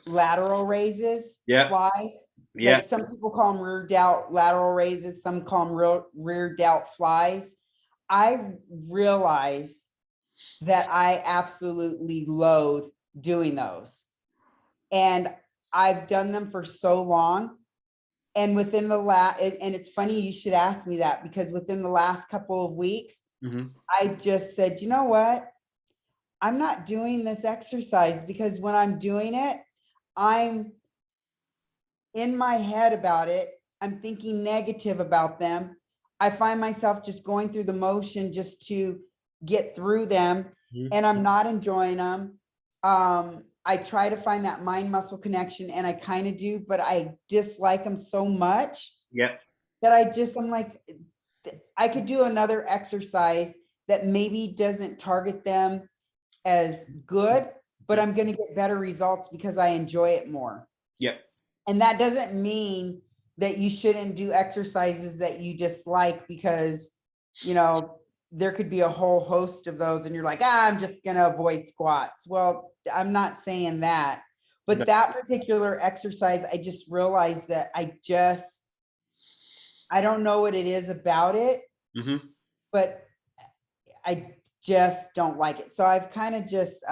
lateral raises, Yeah, flies. yeah. Like some people call them rear delt lateral raises, some call them rear delt flies. I realize that I absolutely loathe doing those. And I've done them for so long. And within the last, and it's funny you should ask me that, because within the last couple of weeks, Hmm. I just said, you know what? I'm not doing this exercise, because when I'm doing it, I'm in my head about it. I'm thinking negative about them. I find myself just going through the motion just to get through them, Hmm. and I'm not enjoying them. I try to find that mind muscle connection, and I kind of do, but I dislike them so much Yeah, that I'm like, I could do another exercise that maybe doesn't target them as good, but I'm going to get better results because I enjoy it more. yeah, And that doesn't mean that you shouldn't do exercises that you dislike, because, you know, there could be a whole host of those and you're like, I'm just going to avoid squats. Well, I'm not saying that, no. but that particular exercise, I just realized that I don't know what it is about it, Hmm. but I just don't like it. So I've kind of just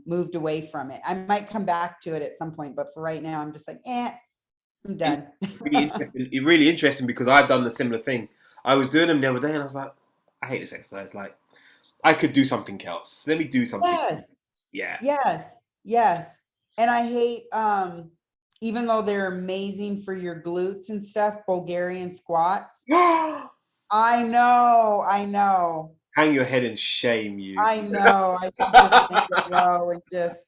moved away from it. I might come back to it at some point, but for right now, I'm just like, I'm done. Really interesting. Really interesting because I've done the similar thing. I was doing them the other day, and I was like, I hate this exercise. Like, I could do something else. Let me do something. Yes, Yeah. yes, yes. And I hate, even though they're amazing for your glutes and stuff, Bulgarian squats. I know, I know, Hang your head in shame, you. I know. I should just think it low and just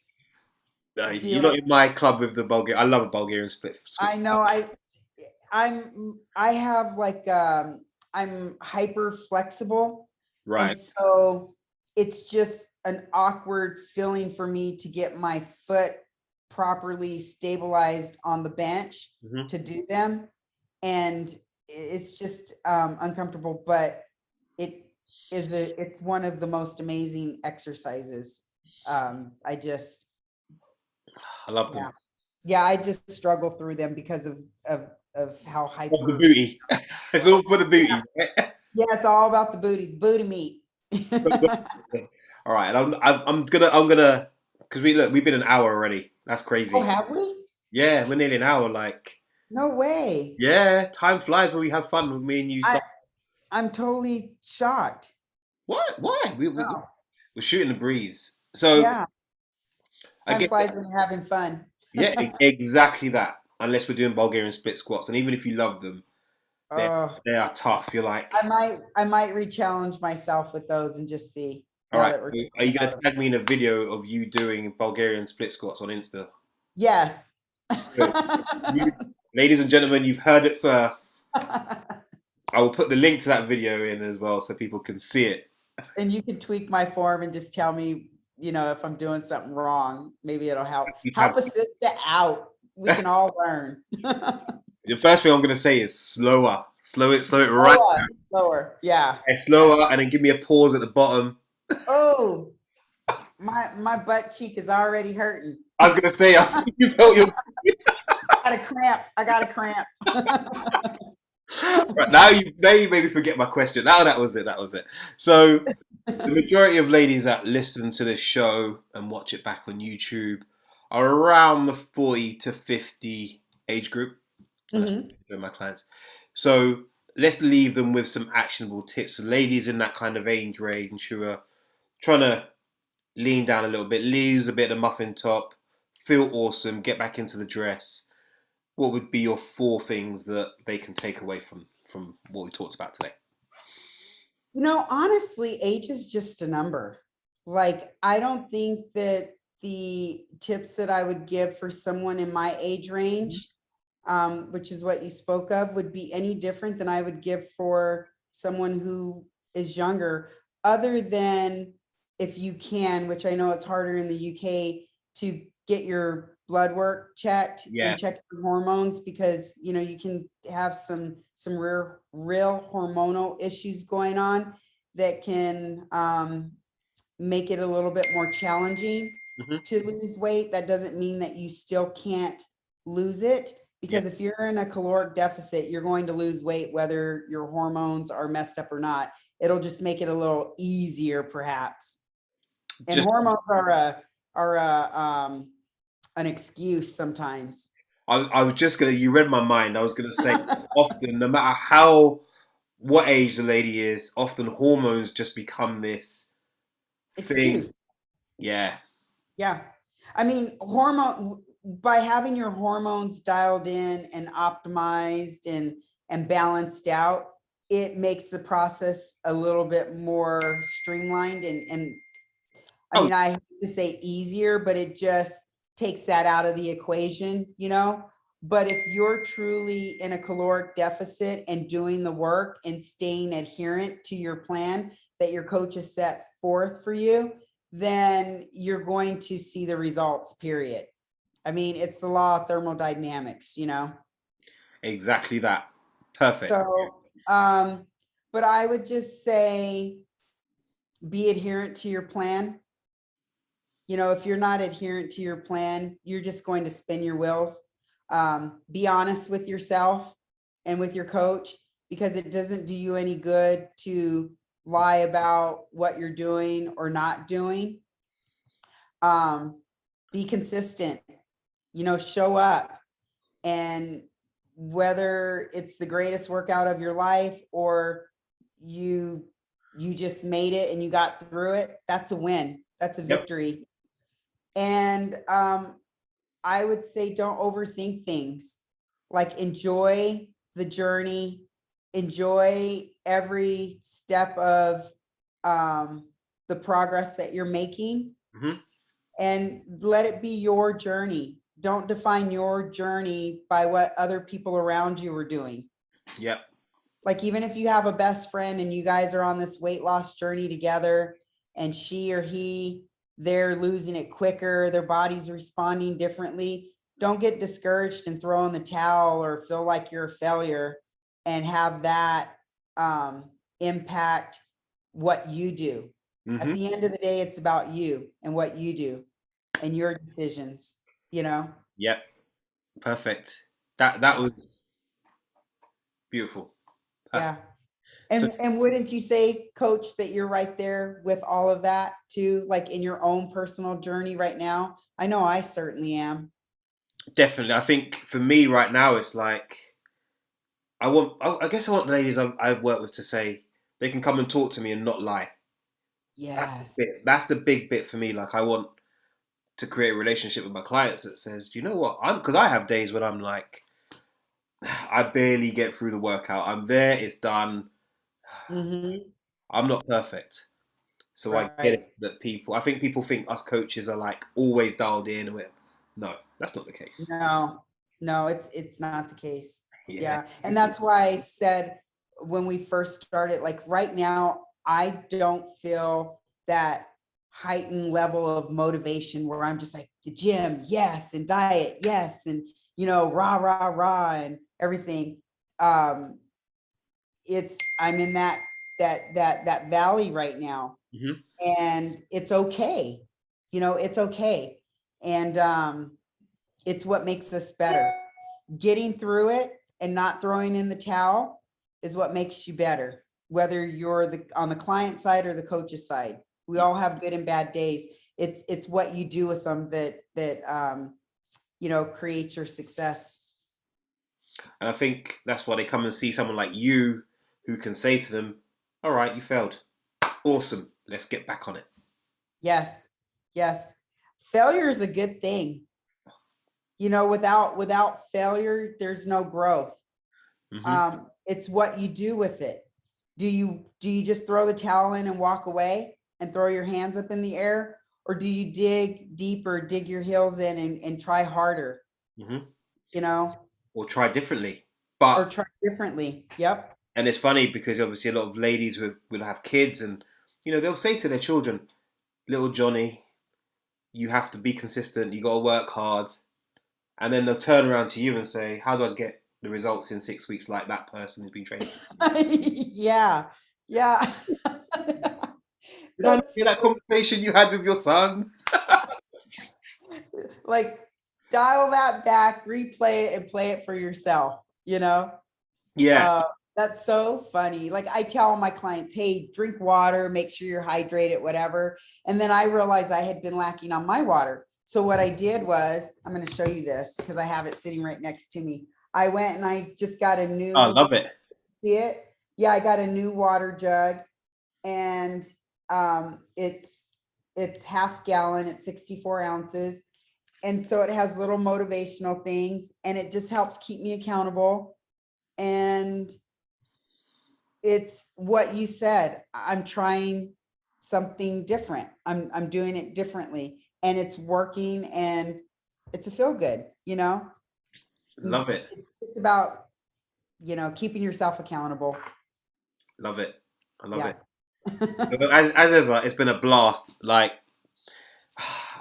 be You're like, not in my club with the Bulgarian. I love a Bulgarian split. I know, I have like, I'm hyper flexible. And Right. so it's just an awkward feeling for me to get my foot properly stabilized on the bench Hmm. to do them. And it's just uncomfortable, but it it's one of the most amazing exercises. I just, I love yeah. them. Yeah, I just struggle through them because of how Love the hyper. booty. It's all for the Yeah, booty. Right? yeah, it's all about the booty meat. All right, and I'm gonna because we've been an hour already. That's Oh, crazy. have we? Yeah, we're nearly an hour. Like, No way. yeah, time flies when we have fun with me and you. I Start I'm totally shocked. what? Why? Oh, We're shooting the breeze. So yeah. Time again, flies when you're having fun. yeah, exactly that. Unless we're doing Bulgarian split squats, and even if you love them, they Oh, they are tough. You're like, I might re-challenge myself with those and just see all now right, that we're are talking you gonna about them. tag me in a video of you doing Bulgarian split squats on Insta? Yes. Good. You, ladies and gentlemen, you've heard it first. I will put the link to that video in as well so people can see it. And you can tweak my form and just tell me, if I'm doing something wrong. Maybe it'll help. You have Help a sister out. We can all learn. the first thing I'm gonna say is slower, slow it right, Slower, slower. Yeah. Yeah. slower, and then give me a pause at the bottom. Oh, my butt cheek is already hurting. I was gonna say, I think you felt your Got a cramp. I got a cramp. right now you made me forget my question. Now that was it. That was it. So the majority of ladies that listen to this show and watch it back on YouTube are around the 40 to 50 age group. And that's Mhm. my clients. So let's leave them with some actionable tips for ladies in that kind of age range who are trying to lean down a little bit, lose a bit of muffin top, feel awesome, get back into the dress. What would be your four things that they can take away from what we talked about today? Honestly, age is just a number. Like, I don't think that the tips that I would give for someone in my age range, which is what you spoke of, would be any different than I would give for someone who is younger, other than if you can, which I know it's harder in the UK, to get your blood work checked and Yeah, check your hormones, because you can have some real hormonal issues going on that can make it a little bit more challenging hmm to lose weight. That doesn't mean that you still can't lose it, yeah, because if you're in a caloric deficit, you're going to lose weight whether your hormones are messed up or not. It'll just make it a little easier, perhaps. And just hormones are an excuse sometimes. I was just gonna. You read my mind. I was gonna say often, no matter how what age the lady is, often hormones just become this thing. Excuse. Yeah, Yeah. I mean, hormone by having your hormones dialed in and optimized and balanced out, it makes the process a little bit more streamlined and I oh, mean, I hate to say easier, but it just takes that out of the equation. But if you're truly in a caloric deficit and doing the work and staying adherent to your plan that your coach has set forth for you, then you're going to see the results, period. I mean, it's the law of thermodynamics. exactly that. Perfect. So, but I would just say be adherent to your plan. If you're not adherent to your plan, you're just going to spin your wheels. Be honest with yourself and with your coach, because it doesn't do you any good to lie about what you're doing or not doing. Um, be consistent, show up. And whether it's the greatest workout of your life or you you just made it and you got through it, that's a win. That's a Yep. victory. And I would say don't overthink things. Like, enjoy the journey, enjoy every step of the progress that you're making, hmm and let it be your journey. Don't define your journey by what other people around you are doing. Yep. Like, even if you have a best friend and you guys are on this weight loss journey together, and she or he, they're losing it quicker, their body's responding differently, don't get discouraged and throw in the towel or feel like you're a failure and have that impact what you do. At hmm the end of the day, it's about you and what you do and your decisions. Yep. Perfect. That Yeah. was beautiful. Perfect. Yeah. So And wouldn't you say, Coach, that you're right there with all of that too, like in your own personal journey right now? I know I certainly am. definitely, I think for me right now, it's like I guess I want the ladies I've worked with to say they can come and talk to me and not lie. That's the Yes. bit. That's the big bit for me. Like I want to create a relationship with my clients that says, you know what, I'm because I have days when I'm like, I barely get through the workout. I'm there, it's done. Hmm. I'm not perfect. So I get it Right. that I think people think us coaches are like always dialed in. And no, that's not the case. No, no, it's not the case. Yeah. Yeah. And that's why I said when we first started, like right now, I don't feel that heightened level of motivation where I'm just like the gym, yes, and diet, yes, and rah, rah, rah, and everything. Um, I'm in that valley right now, Hmm. and it's okay. It's okay. And it's what makes us better. Getting through it and not throwing in the towel is what makes you better, whether you're on the client side or the coach's side. We all have good and bad days. It's what you do with them that creates your success. And I think that's why they come and see someone like you who can say to them, all right, you failed. Awesome. Let's get back on it. Yes, yes. Failure is a good thing. Without failure, there's no growth. Hmm. It's what you do with it. Do you just throw the towel in and walk away and throw your hands up in the air, or do you dig deeper, dig your heels in and try harder, Hmm. you know, Or try differently. or But try differently? Yep. and it's funny because obviously a lot of ladies will have kids and they'll say to their children, little Johnny, you have to be consistent, you gotta work hard. And then they'll turn around to you and say, how do I get the results in 6 weeks like that person who's been training? Yeah, yeah. Did I not That's hear that conversation you had with your son? like, dial that back, replay it, and play it for yourself, you know? Yeah. Uh, that's so funny. Like I tell my clients, hey, drink water, make sure you're hydrated, whatever. And then I realized I had been lacking on my water. So what I did was, I'm going to show you this because I have it sitting right next to me. I went and I just got a I new, love it. see it? Yeah, I got a new water jug, and it's half gallon, it's 64 ounces. And so it has little motivational things, and it just helps keep me accountable. And it's what you said. I'm trying something different. I'm doing it differently, and it's working, and it's a feel good. Love it. It's just about, keeping yourself accountable. Love it. I love Yeah. it. As ever, it's been a blast. Like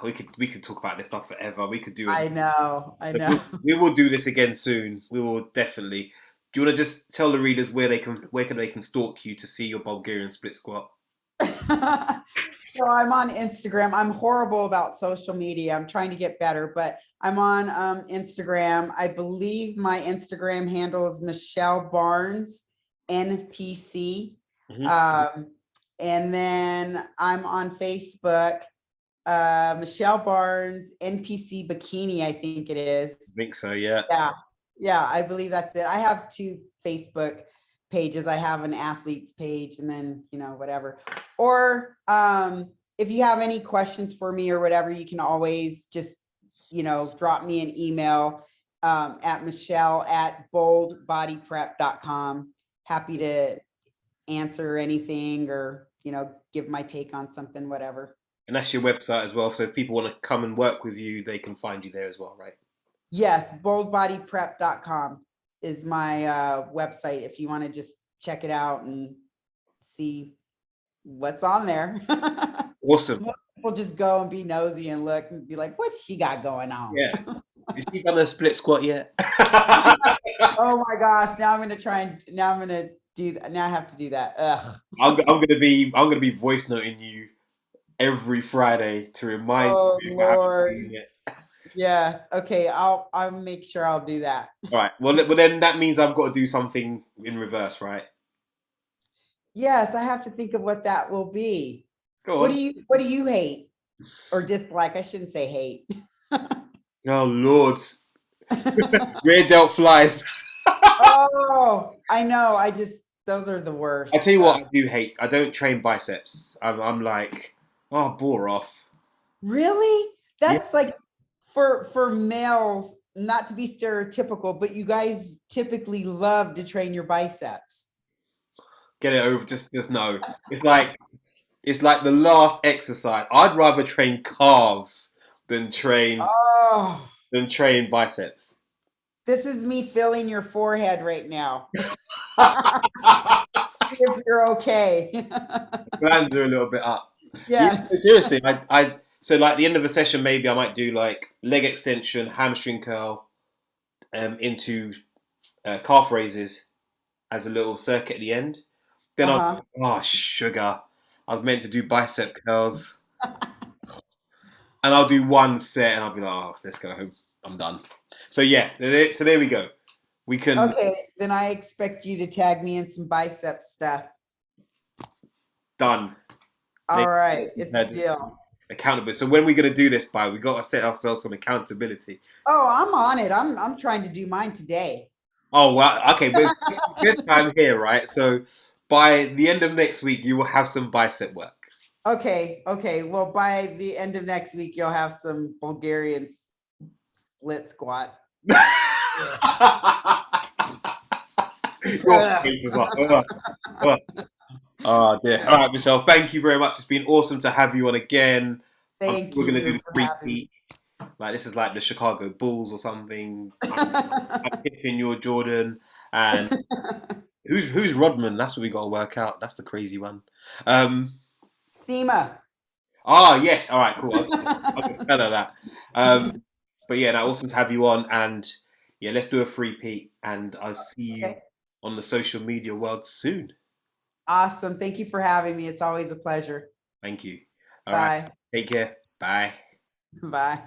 we could talk about this stuff forever. We could do it. I know. I So know. we will do this again soon. We will definitely. Do you want to just tell the readers where they can stalk you to see your Bulgarian split squat? So I'm on Instagram. I'm horrible about social media. I'm trying to get better, but I'm on Instagram. I believe my Instagram handle is Michelle Barnes NPC. Hmm. Um, and then I'm on Facebook, Michelle Barnes NPC Bikini, I think it I is. think so. Yeah. Yeah. Yeah, I believe that's it. I have two Facebook pages. I have an athletes page, and then, whatever. Or if you have any questions for me or whatever, you can always just, drop me an email at michelle@boldbodyprep.com. Happy to answer anything, or, give my take on something, whatever. And that's your website as well. So if people want to come and work with you, they can find you there as well, right? Yes, boldbodyprep.com is my website if you want to just check it out and see what's on there. Awesome. People just go and be nosy and look and be like, what's she got going on? Yeah. Has she done a split squat yet? Oh my gosh, now I'm gonna do that. Now I have to do that. Ugh. I'm gonna be voice noting you every Friday to remind Oh you if I haven't seen Lord. it. Yes. Okay. I'll make sure I'll do that. All right. Well, then that means I've got to do something in reverse, right? Yes, I have to think of what that will be. Go on. What do you hate or dislike? I shouldn't say hate. Oh Lord, red dealt flies. Oh, I know. I just those are the I worst. tell you what, I do hate. I don't train biceps. I'm like, oh, bore off. Really? Yeah, That's like for males, not to be stereotypical, but you guys typically love to train your biceps. get it over. Just no. It's like it's like the last exercise. I'd rather train calves than train Oh, biceps. this is me filling your forehead right now. See if you're okay. Glands are a little bit up. Yeah, Yes. seriously. I so like the end of a session, maybe I might do like leg extension, hamstring curl, into calf raises as a little circuit at the end. Then I'll Uh-huh. oh sugar. I was meant to do bicep curls, and I'll do one set, and I'll be like, oh, let's go home. I'm done. So yeah, so there we go. We can Okay, then I expect you to tag me in some bicep stuff. done. All right, it's a deal. Accountable. So when we're gonna do this by, we gotta set ourselves some accountability. Oh, I'm on it. I'm trying to do mine today. Oh well, okay, but it's good time here, right? So by the end of next week, you will have some bicep work. Okay, okay. Well, by the end of next week, you'll have some Bulgarian split squat. Your face is like, ugh, ugh. Oh dear. All right, Michelle. Thank you very much. It's been awesome to have you on again. I'm sure Thank we're gonna do you the for having repeat. me. Like this is like the Chicago Bulls or something. I'm tipping your Jordan, and who's Rodman? That's what we got to work out. That's the crazy one. Um, SEMA. yes. All right, cool. I'll just tell her that. But yeah, no, awesome to have you on, and yeah, let's do a repeat, and I'll see you Okay. on the social media world soon. Awesome. Thank you for having me. It's always a pleasure. Thank you. All right, Bye. take care. Bye. Bye.